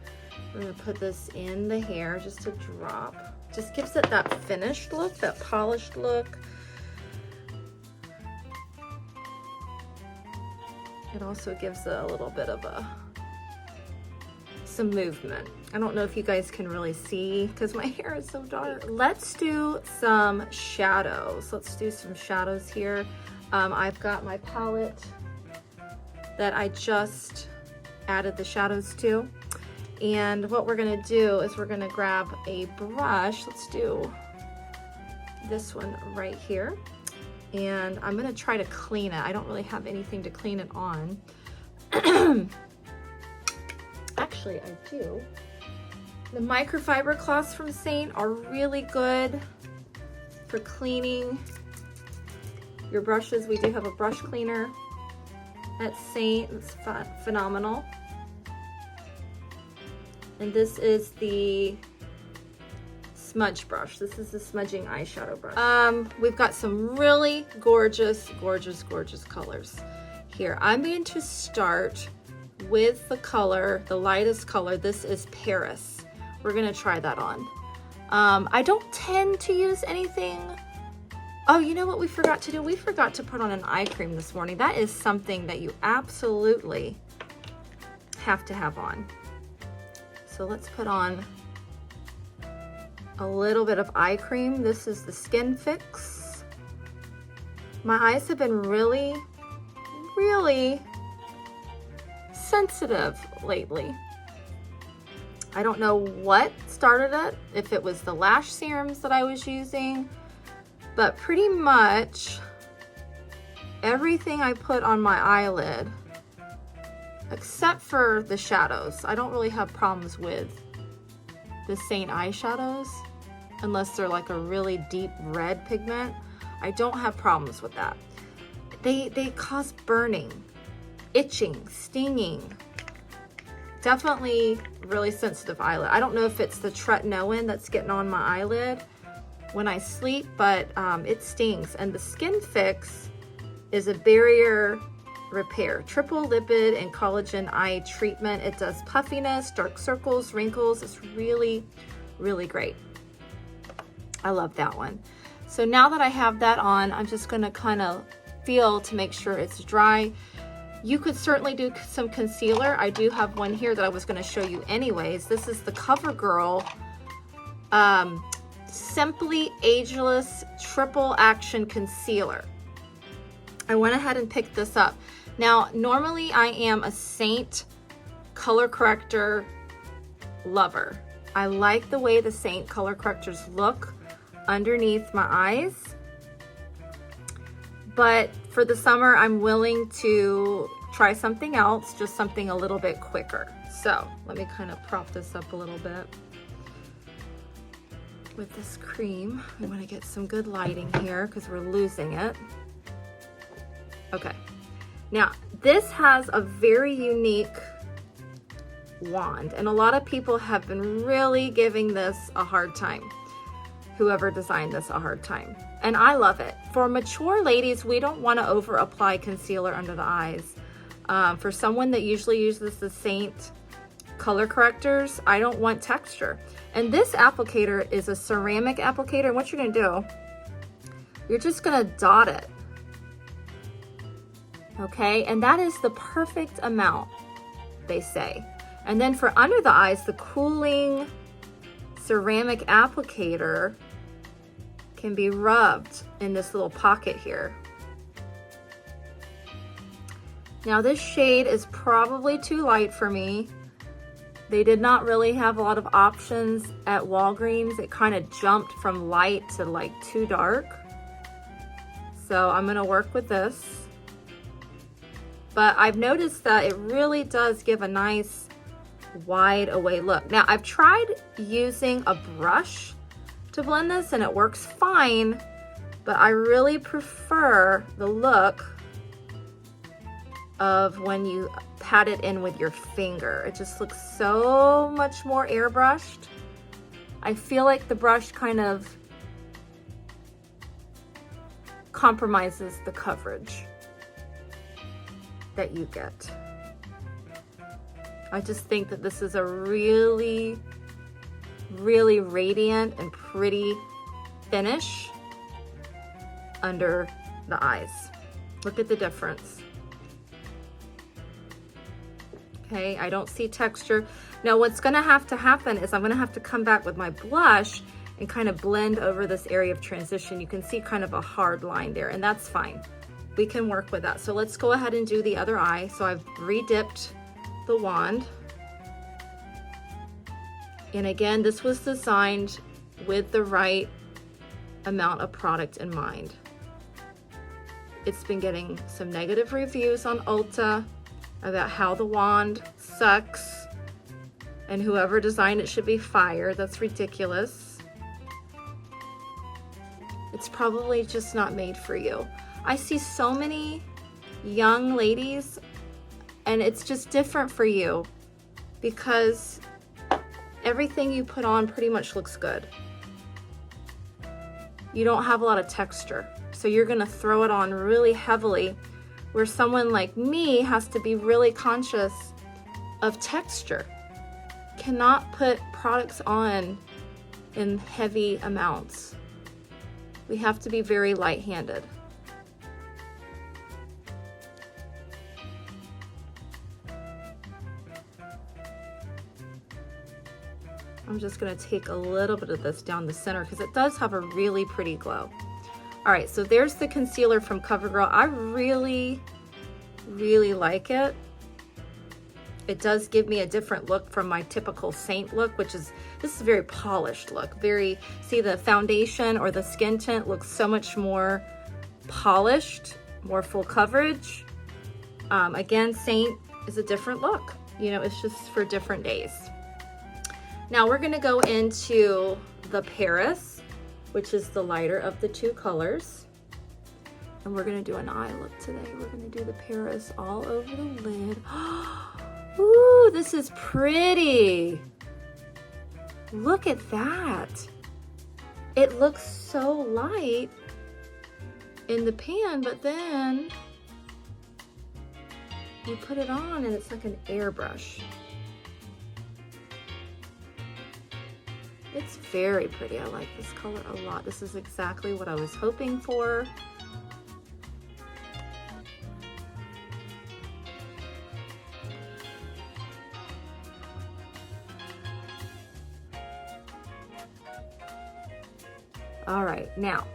I'm gonna put this in the hair, just a drop. Just gives it that finished look, that polished look. It also gives it a little bit of some movement. I don't know if you guys can really see because my hair is so dark. Let's do some shadows. Let's do some shadows here. I've got my palette that I just added the shadows to. And what we're gonna do is we're gonna grab a brush. Let's do this one right here. And I'm gonna try to clean it. I don't really have anything to clean it on. Actually, I do. The microfiber cloths from Seint are really good for cleaning your brushes. We do have a brush cleaner at Seint. It's phenomenal. And this is the smudge brush. This is the smudging eyeshadow brush. We've got some really gorgeous, gorgeous, gorgeous colors here. I'm going to start with the color, the lightest color. This is Paris. We're gonna try that on. I don't tend to use anything. Oh, you know what we forgot to do? We forgot to put on an eye cream this morning. That is something that you absolutely have to have on. So let's put on a little bit of eye cream. This is the Skinfix. My eyes have been really, really sensitive lately. I don't know what started it, if it was the lash serums that I was using, but pretty much everything I put on my eyelid, except for the shadows. I don't really have problems with the Seint eyeshadows, unless they're like a really deep red pigment. I don't have problems with that. They cause burning, itching, stinging. Definitely really sensitive eyelid. I don't know if it's the tretinoin that's getting on my eyelid when I sleep, but it stings. And the Skinfix is a barrier repair, triple lipid and collagen eye treatment. It does puffiness, dark circles, wrinkles. It's really, really great. I love that one. So now that I have that on, I'm just gonna kind of feel to make sure it's dry. You could certainly do some concealer. I do have one here that I was going to show you anyways. This is the Covergirl Simply Ageless Triple Action Concealer. I went ahead and picked this up. Now, normally I am a Seint color corrector lover. I like the way the Seint color correctors look underneath my eyes. But for the summer, I'm willing to try something else, just something a little bit quicker. So let me kind of prop this up a little bit with this cream. I'm gonna get some good lighting here because we're losing it. Okay, now this has a very unique wand, and a lot of people have been really giving this a hard time. Whoever designed this a hard time. And I love it. For mature ladies, we don't want to over apply concealer under the eyes. For someone that usually uses the Seint color correctors, I don't want texture. And this applicator is a ceramic applicator. And what you're gonna do, you're just gonna dot it. Okay, and that is the perfect amount, they say. And then for under the eyes, the cooling ceramic applicator can be rubbed in this little pocket here. Now this shade is probably too light for me. They did not really have a lot of options at Walgreens. It kind of jumped from light to like too dark. So I'm gonna work with this. But I've noticed that it really does give a nice wide away look. Now I've tried using a brush to blend this and it works fine, but I really prefer the look of when you pat it in with your finger. It just looks so much more airbrushed. I feel like the brush kind of compromises the coverage. that you get. I just think that this is a really, really radiant and pretty finish under the eyes. Look at the difference. Okay, I don't see texture. Now what's gonna have to happen is I'm gonna have to come back with my blush and kind of blend over this area of transition. You can see kind of a hard line there, and that's fine. We can work with that. So let's go ahead and do the other eye. So I've re-dipped the wand. And again, this was designed with the right amount of product in mind. It's been getting some negative reviews on Ulta about how the wand sucks and whoever designed it should be fired. That's ridiculous. It's probably just not made for you. I see so many young ladies, and it's just different for you because everything you put on pretty much looks good. You don't have a lot of texture, so you're gonna throw it on really heavily, where someone like me has to be really conscious of texture. Cannot put products on in heavy amounts. We have to be very light-handed. I'm just gonna take a little bit of this down the center because it does have a really pretty glow. All right, so there's the concealer from Covergirl. I really, really like it. It does give me a different look from my typical Seint look, which is, this is a very polished look. Very, see the foundation or the skin tint looks so much more polished, more full coverage. Again, Seint is a different look. You know, it's just for different days. Now we're gonna go into the Paris, which is the lighter of the two colors. And we're gonna do an eye look today. We're gonna do the Paris all over the lid. Ooh, this is pretty. Look at that. It looks so light in the pan, but then you put it on and it's like an airbrush. It's very pretty. I like this color a lot. This is exactly what I was hoping for. All right, now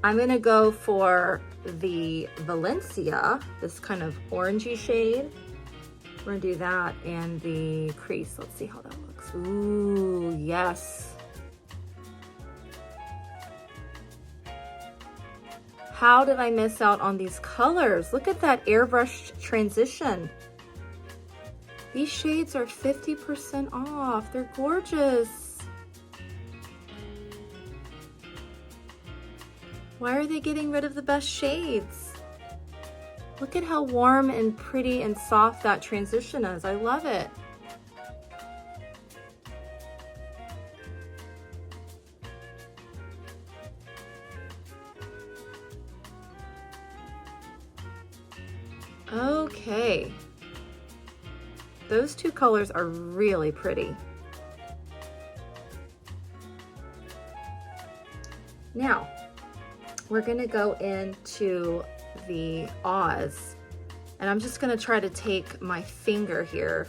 I'm gonna go for the Valencia, this kind of orangey shade. We're gonna do that and the crease. Let's see how that looks. Ooh, yes. How did I miss out on these colors? Look at that airbrushed transition. These shades are 50% off. They're gorgeous. Why are they getting rid of the best shades? Look at how warm and pretty and soft that transition is. I love it. Okay. Those two colors are really pretty. Now, we're gonna go into the Oz, and I'm just gonna try to take my finger here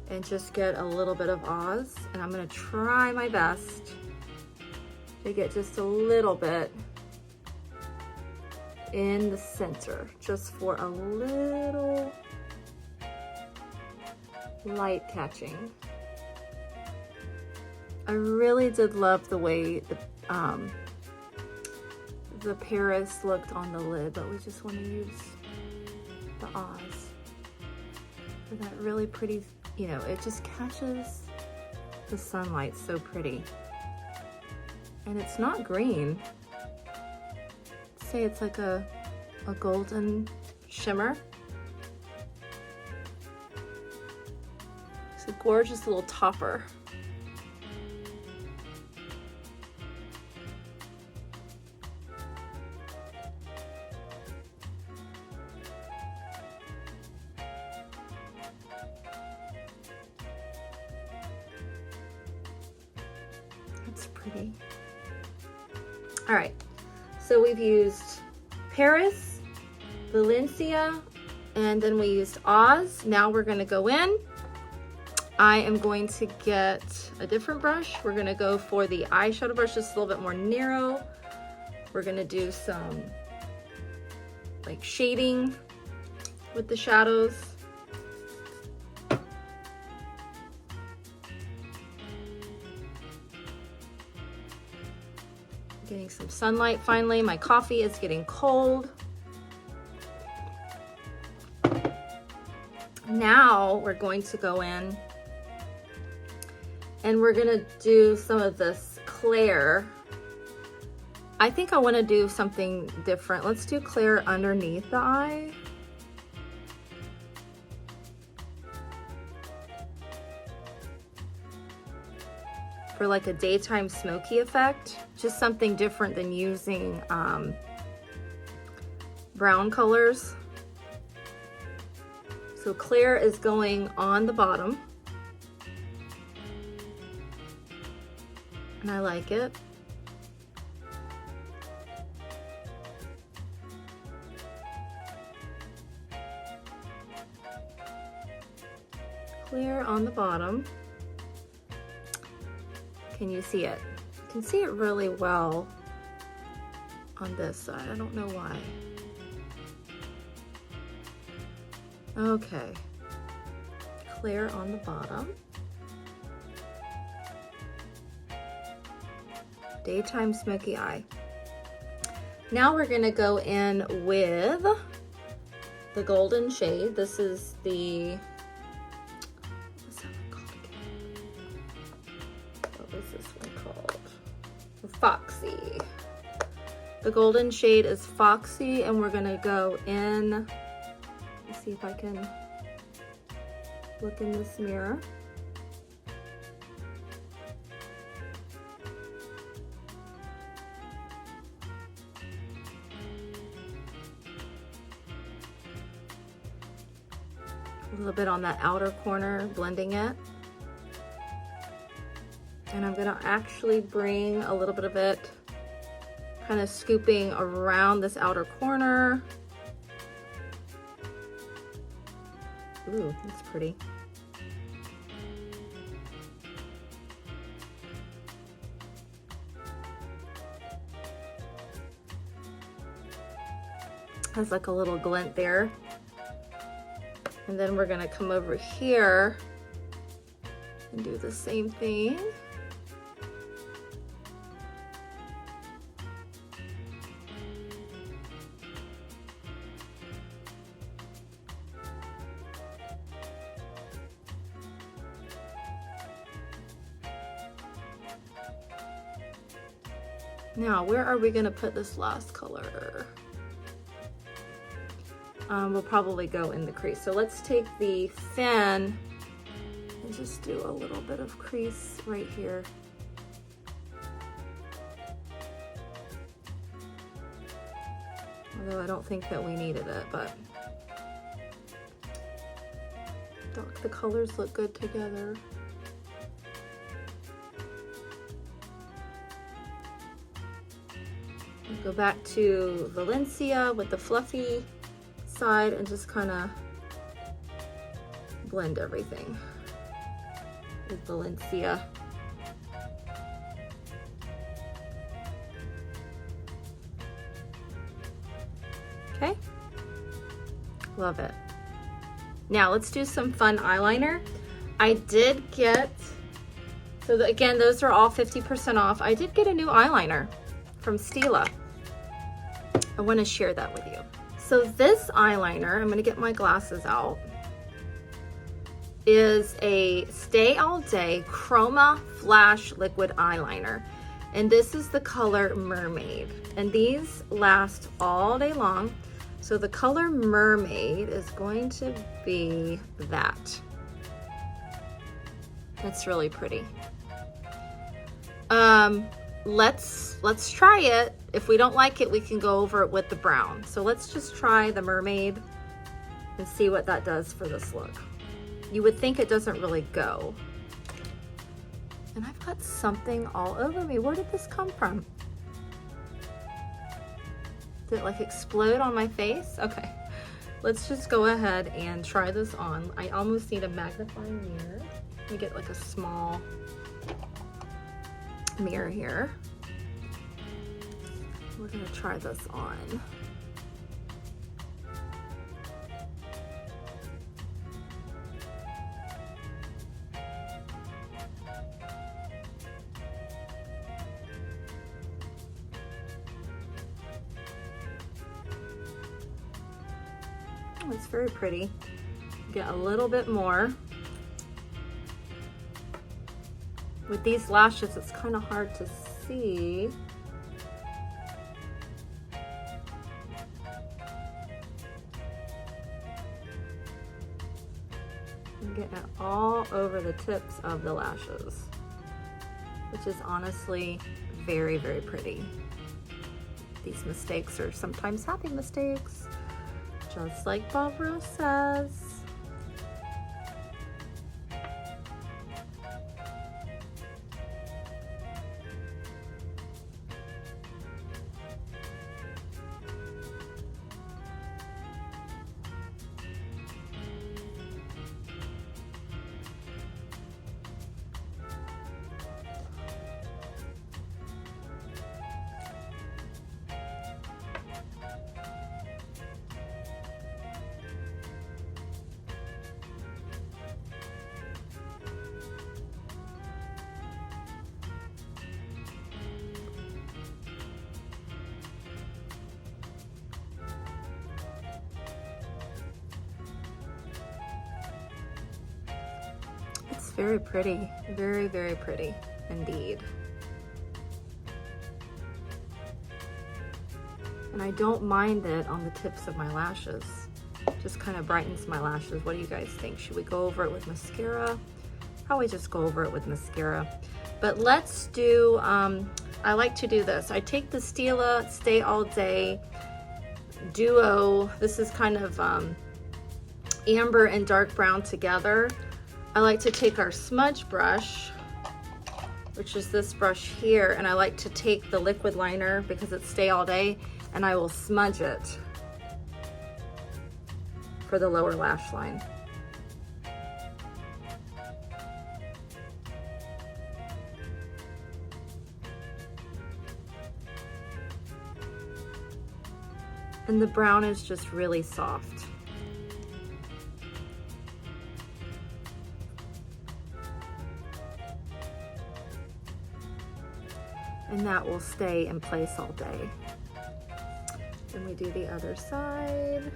and just get a little bit of Oz, and I'm gonna try my best to get just a little bit in the center, just for a little light catching. I really did love the way the Paris looked on the lid, but we just want to use the Oz for that really pretty, you know, it just catches the sunlight so pretty. And it's not green. Say it's like a golden shimmer. It's a gorgeous little topper. pretty. All right, so we've used Paris, Valencia, and then we used Oz. Now we're gonna go in. I am going to get a different brush. We're gonna go for the eyeshadow brush, just a little bit more narrow. We're gonna do some like shading with the shadows. Getting some sunlight finally. My coffee is getting cold. Now we're going to go in and we're gonna do some of this Claire. I think I wanna do something different. Let's do Claire underneath the eye. For like a daytime smoky effect. Just something different than using brown colors. So Claire is going on the bottom. And I like it. Claire on the bottom. Can you see it? You can see it really well on this side. I don't know why. Okay. Claire on the bottom. Daytime smoky eye. Now we're gonna go in with the golden shade. This is the, what's that one called again? What was this one called? Foxy. The golden shade is Foxy, and we're gonna go in. Let's see if I can look in this mirror. A little bit on that outer corner, blending it. And I'm gonna actually bring a little bit of it, kind of scooping around this outer corner. Ooh, that's pretty. Has like a little glint there. And then we're gonna come over here and do the same thing. Now, where are we gonna put this last color? We'll probably go in the crease. So let's take the fan and just do a little bit of crease right here. Although I don't think that we needed it, but the colors look good together. Go back to Valencia with the fluffy side and just kind of blend everything with Valencia. Okay, love it. Now let's do some fun eyeliner. I did get, again, those are all 50% off. I did get a new eyeliner from Stila. I want to share that with you. So this eyeliner, I'm going to get my glasses out, is a Stay All Day Chroma Flash Liquid Eyeliner. And this is the color Mermaid. And these last all day long. So the color Mermaid is going to be that. That's really pretty. Let's try it. If we don't like it, we can go over it with the brown. So let's just try the Mermaid and see what that does for this look. You would think it doesn't really go. And I've got something all over me. Where did this come from? Did it like explode on my face? Okay, let's just go ahead and try this on. I almost need a magnifying mirror. Let me get like a small mirror here. We're gonna try this on. Oh, it's very pretty. Get a little bit more. With these lashes, it's kind of hard to see. I'm getting it all over the tips of the lashes, which is honestly very, very pretty. These mistakes are sometimes happy mistakes, just like Bob Rose says. Very pretty, very, very pretty indeed. And I don't mind it on the tips of my lashes. Just kind of brightens my lashes. What do you guys think? Should we go over it with mascara? Probably just go over it with mascara. But let's do, I like to do this. I take the Stila Stay All Day Duo. This is kind of amber and dark brown together. I like to take our smudge brush, which is this brush here, and I like to take the liquid liner because it's Stay All Day, and I will smudge it for the lower lash line. And the brown is just really soft. And that will stay in place all day. Then we do the other side.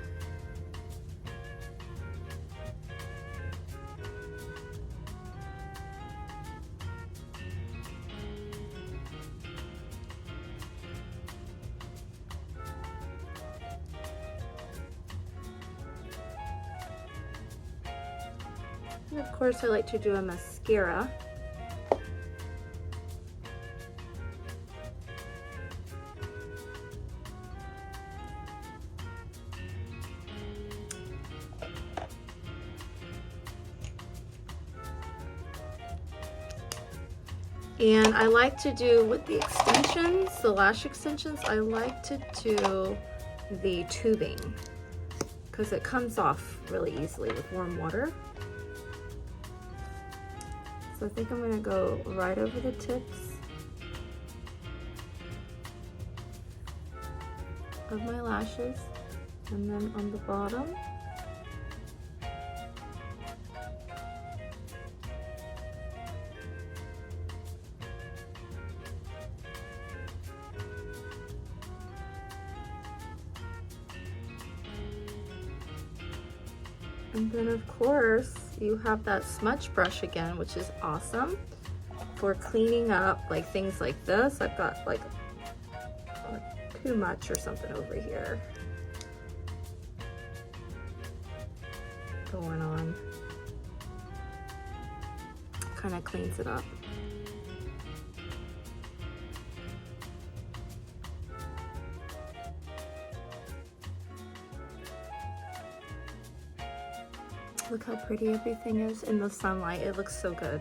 And of course, I like to do a mascara. And I like to do with the extensions, the lash extensions, I like to do the tubing because it comes off really easily with warm water. So I think I'm going to go right over the tips of my lashes and then on the bottom. And then of course you have that smudge brush again, which is awesome for cleaning up like things like this. I've got like too much or something over here going on. Kind of cleans it up. Look how pretty everything is in the sunlight. It looks so good.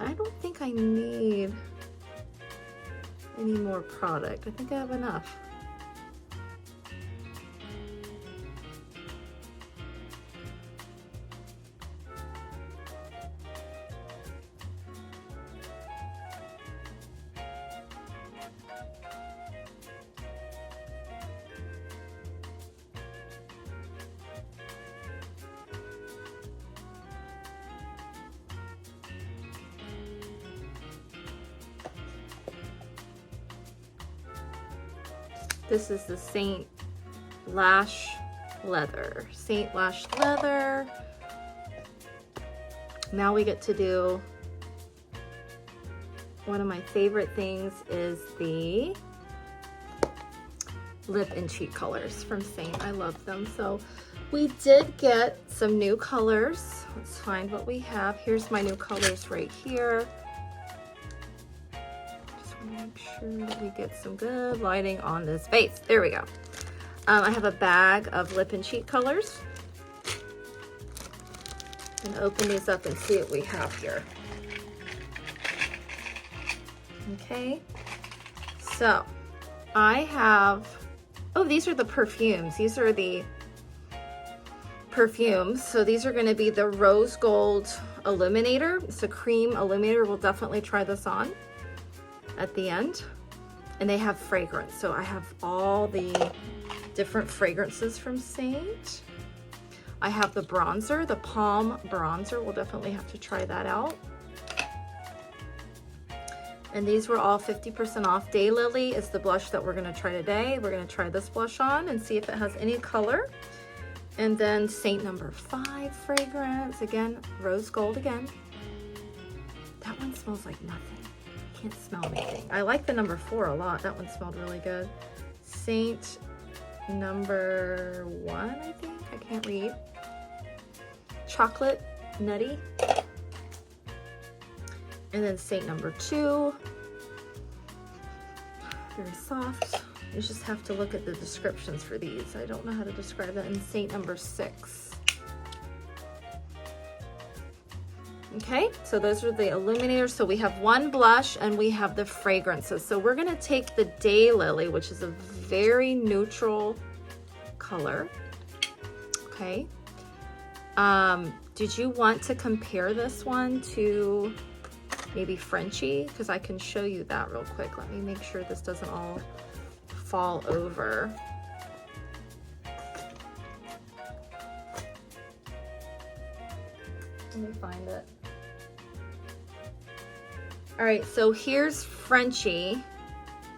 I don't think I need any more product. I think I have enough. This is the Seint Lash Leather. Seint Lash Leather. Now we get to do one of my favorite things is the lip and cheek colors from Seint. I love them. So we did get some new colors. Let's find what we have. Here's my new colors right here. Make sure that we get some good lighting on this base. There we go. I have a bag of lip and cheek colors. I'm gonna open these up and see what we have here. Okay, so I have, oh, these are the perfumes. These are the perfumes. So these are gonna be the Rose Gold Illuminator. It's a cream illuminator. We'll definitely try this on at the end. And they have fragrance. So I have all the different fragrances from Seint. I have the bronzer, the Palm bronzer. We'll definitely have to try that out. And these were all 50% off. Daylily is the blush that we're gonna try today. We're gonna try this blush on and see if it has any color. And then Seint number 5 fragrance. Again, rose gold again. That one smells like nothing. Can't smell anything. I like the number 4 a lot. That one smelled really good. Seint number 1, I think. I can't read. Chocolate Nutty. And then Seint number 2. Very soft. You just have to look at the descriptions for these. I don't know how to describe that. And Seint number 6. Okay, so those are the illuminators. So we have one blush and we have the fragrances. So we're gonna take the Daylily, which is a very neutral color. Okay. Did you want to compare this one to maybe Frenchie? Because I can show you that real quick. Let me make sure this doesn't all fall over. Let me find it. All right, so here's Frenchie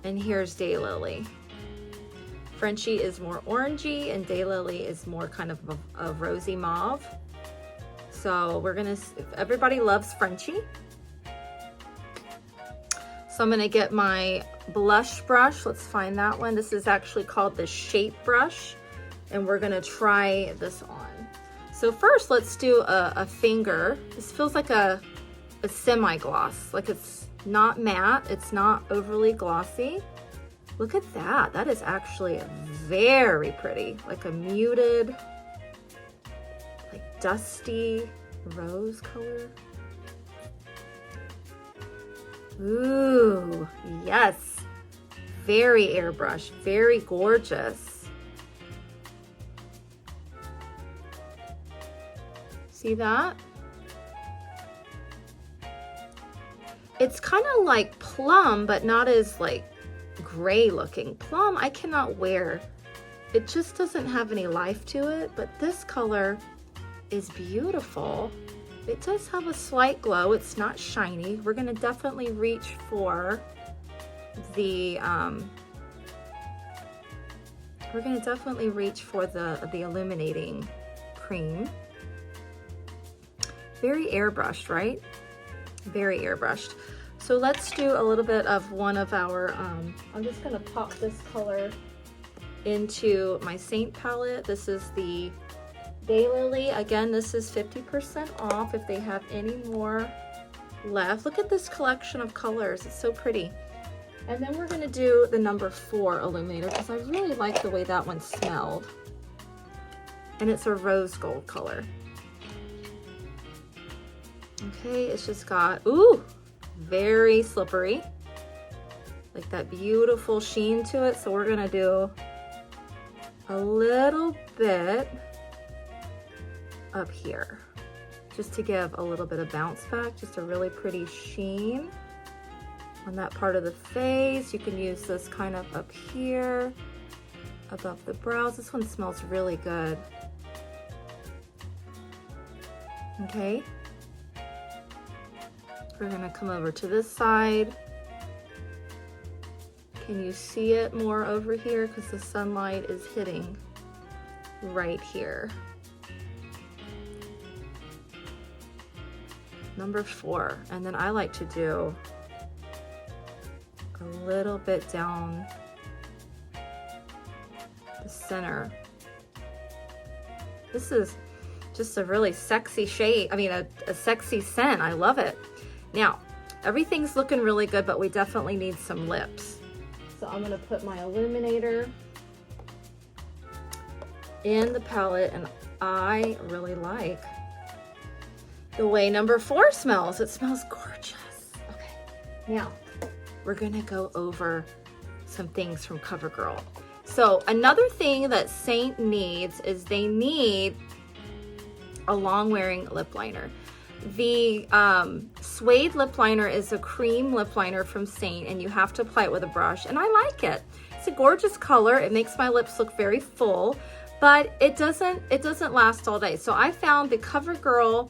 and here's Daylily. Frenchie is more orangey and Daylily is more kind of a rosy mauve. So we're gonna, everybody loves Frenchie. So I'm gonna get my blush brush. Let's find that one. This is actually called the Shape Brush and we're gonna try this on. So first let's do a finger. This feels like a semi-gloss, like it's not matte, it's not overly glossy. Look at that, that is actually very pretty, like a muted, like dusty rose color. Ooh, yes, very airbrush, very gorgeous. See that? It's kind of like plum, but not as like gray looking. Plum I cannot wear. It just doesn't have any life to it, but this color is beautiful. It does have a slight glow. It's not shiny. We're gonna definitely reach for the illuminating cream. Very airbrushed, right? Very airbrushed. So let's do a little bit of one of our, I'm just gonna pop this color into my Seint palette. This is the Daylily. Again, this is 50% off if they have any more left. Look at this collection of colors, it's so pretty. And then we're gonna do the number 4 illuminator because I really like the way that one smelled. And it's a rose gold color. Okay, it's just got, ooh, very slippery. Like that beautiful sheen to it. So we're gonna do a little bit up here, just to give a little bit of bounce back, just a really pretty sheen on that part of the face. You can use this kind of up here, above the brows. This one smells really good. Okay. We're gonna come over to this side. Can you see it more over here? Because the sunlight is hitting right here. Number 4, and then I like to do a little bit down the center. This is just a really sexy shade. I mean, a sexy scent. I love it. Now, everything's looking really good, but we definitely need some lips. So I'm gonna put my illuminator in the palette, and I really like the way number 4 smells. It smells gorgeous. Okay, now we're gonna go over some things from Covergirl. So another thing that Seint needs is they need a long wearing lip liner. The suede lip liner is a cream lip liner from Seint, and you have to apply it with a brush, and I like it. It's a gorgeous color. It makes my lips look very full, but it doesn't last all day. So I found the Covergirl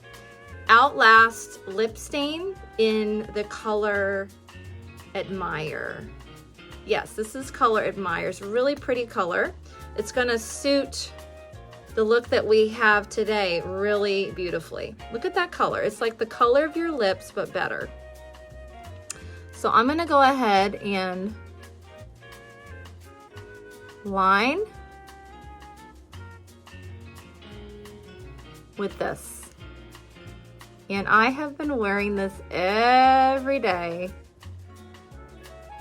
Outlast lip stain in the color Admire. Yes, this is color Admire. It's a really pretty color. It's gonna suit the look that we have today really beautifully. Look at that color. It's like the color of your lips, but better. So I'm gonna go ahead and line with this. And I have been wearing this every day,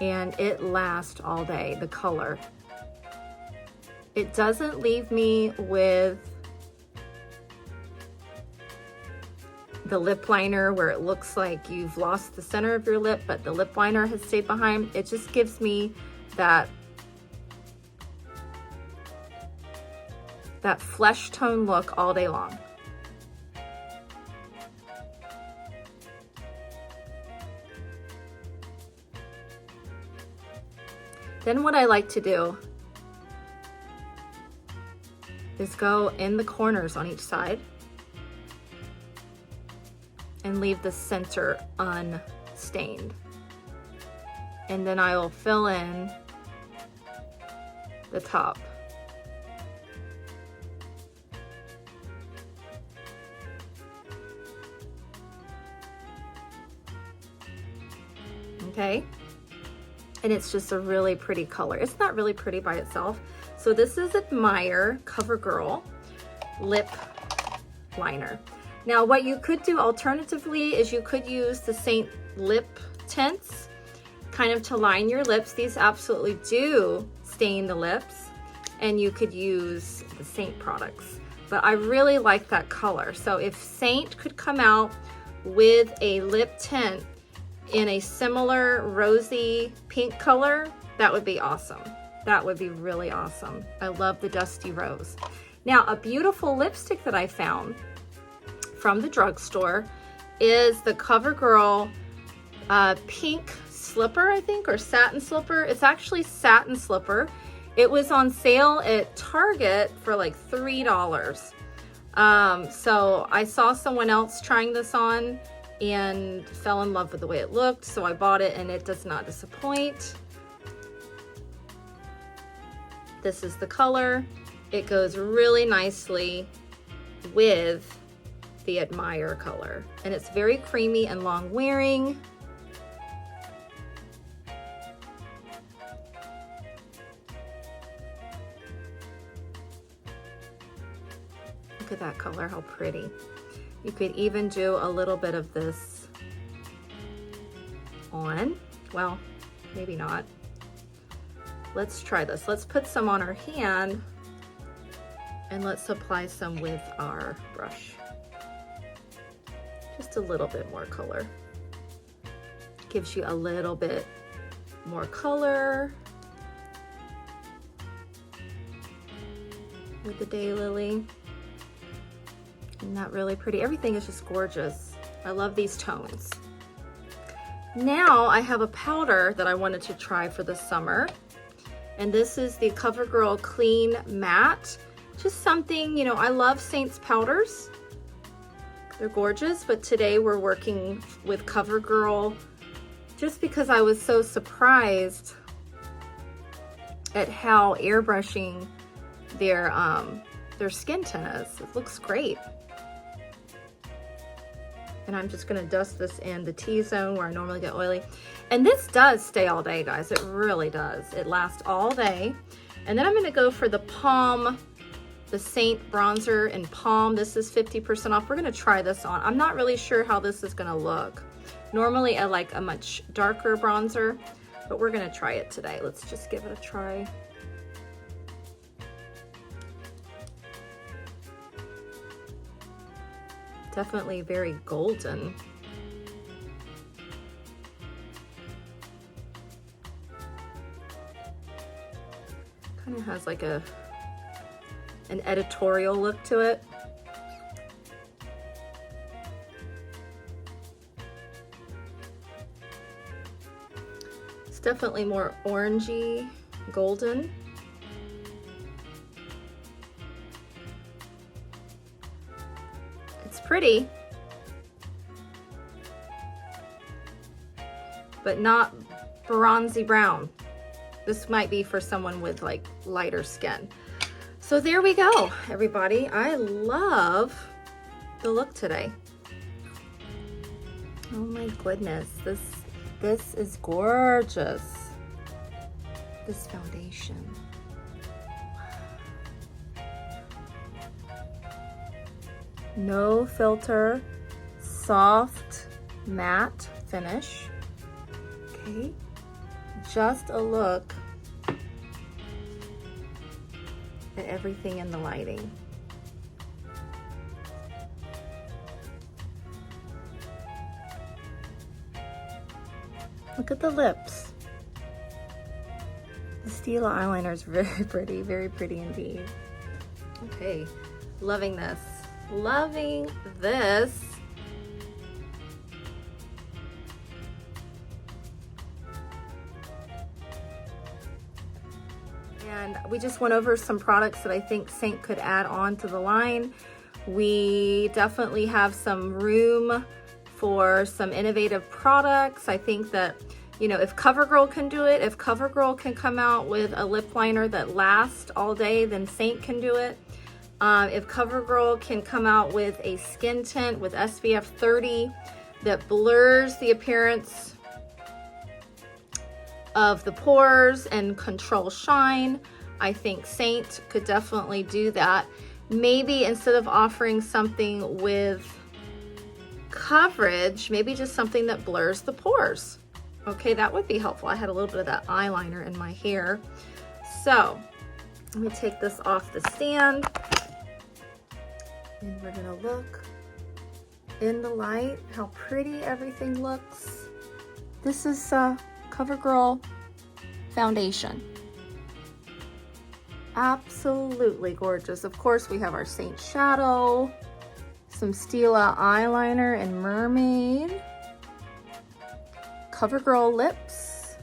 and it lasts all day, the color. It doesn't leave me with the lip liner where it looks like you've lost the center of your lip, but the lip liner has stayed behind. It just gives me that flesh tone look all day long. Then what I like to do is go in the corners on each side and leave the center unstained. And then I will fill in the top. Okay? And it's just a really pretty color. It's not really pretty by itself. So this is Admire Covergirl lip liner. Now what you could do alternatively is you could use the Seint lip tints kind of to line your lips. These absolutely do stain the lips, and you could use the Seint products. But I really like that color. So if Seint could come out with a lip tint in a similar rosy pink color, that would be awesome. That would be really awesome. I love the Dusty Rose. Now, a beautiful lipstick that I found from the drugstore is the Covergirl pink slipper, I think, or satin slipper. It's actually satin slipper. It was on sale at Target for like $3. So I saw someone else trying this on and fell in love with the way it looked, so I bought it, and it does not disappoint. This is the color. It goes really nicely with the Admire color, and it's very creamy and long wearing. Look at that color, how pretty. You could even do a little bit of this on. Well, maybe not. Let's try this. Let's put some on our hand, and let's apply some with our brush. Just a little bit more color. Gives you a little bit more color with the daylily. Isn't that really pretty? Everything is just gorgeous. I love these tones. Now I have a powder that I wanted to try for the summer. And this is the Covergirl Clean Matte. Just something, you know, I love Seint's powders. They're gorgeous, but today we're working with Covergirl just because I was so surprised at how airbrushing their skin tint is. It looks great. And I'm just gonna dust this in the T-zone where I normally get oily. And this does stay all day, guys. It really does. It lasts all day. And then I'm gonna go for the Palm, the Seint bronzer in Palm. This is 50% off. We're gonna try this on. I'm not really sure how this is gonna look. Normally I like a much darker bronzer, but we're gonna try it today. Let's just give it a try. Definitely very golden. Kind of has like an editorial look to it. It's definitely more orangey, golden. It's pretty, but not bronzy brown. This might be for someone with like lighter skin. So there we go, everybody. I love the look today. Oh my goodness, this is gorgeous. This foundation. No filter, soft matte finish. Okay, just a look at everything in the lighting. Look at the lips. The Stila eyeliner is very pretty indeed. Okay, loving this. Loving this. And we just went over some products that I think Seint could add on to the line. We definitely have some room for some innovative products. I think that, you know, if Covergirl can do it, if Covergirl can come out with a lip liner that lasts all day, then Seint can do it. If Covergirl can come out with a skin tint with SPF 30 that blurs the appearance of the pores and control shine, I think Seint could definitely do that. Maybe instead of offering something with coverage, maybe just something that blurs the pores. Okay, that would be helpful. I had a little bit of that eyeliner in my hair. So let me take this off the stand. And we're gonna look in the light how pretty everything looks. This is Covergirl foundation. Absolutely gorgeous. Of course, we have our Seint shadow, some Stila eyeliner and mermaid, Covergirl lips.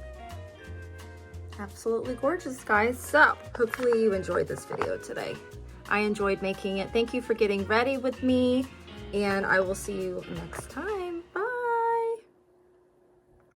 Absolutely gorgeous, guys. So hopefully you enjoyed this video today. I enjoyed making it. Thank you for getting ready with me, and I will see you next time.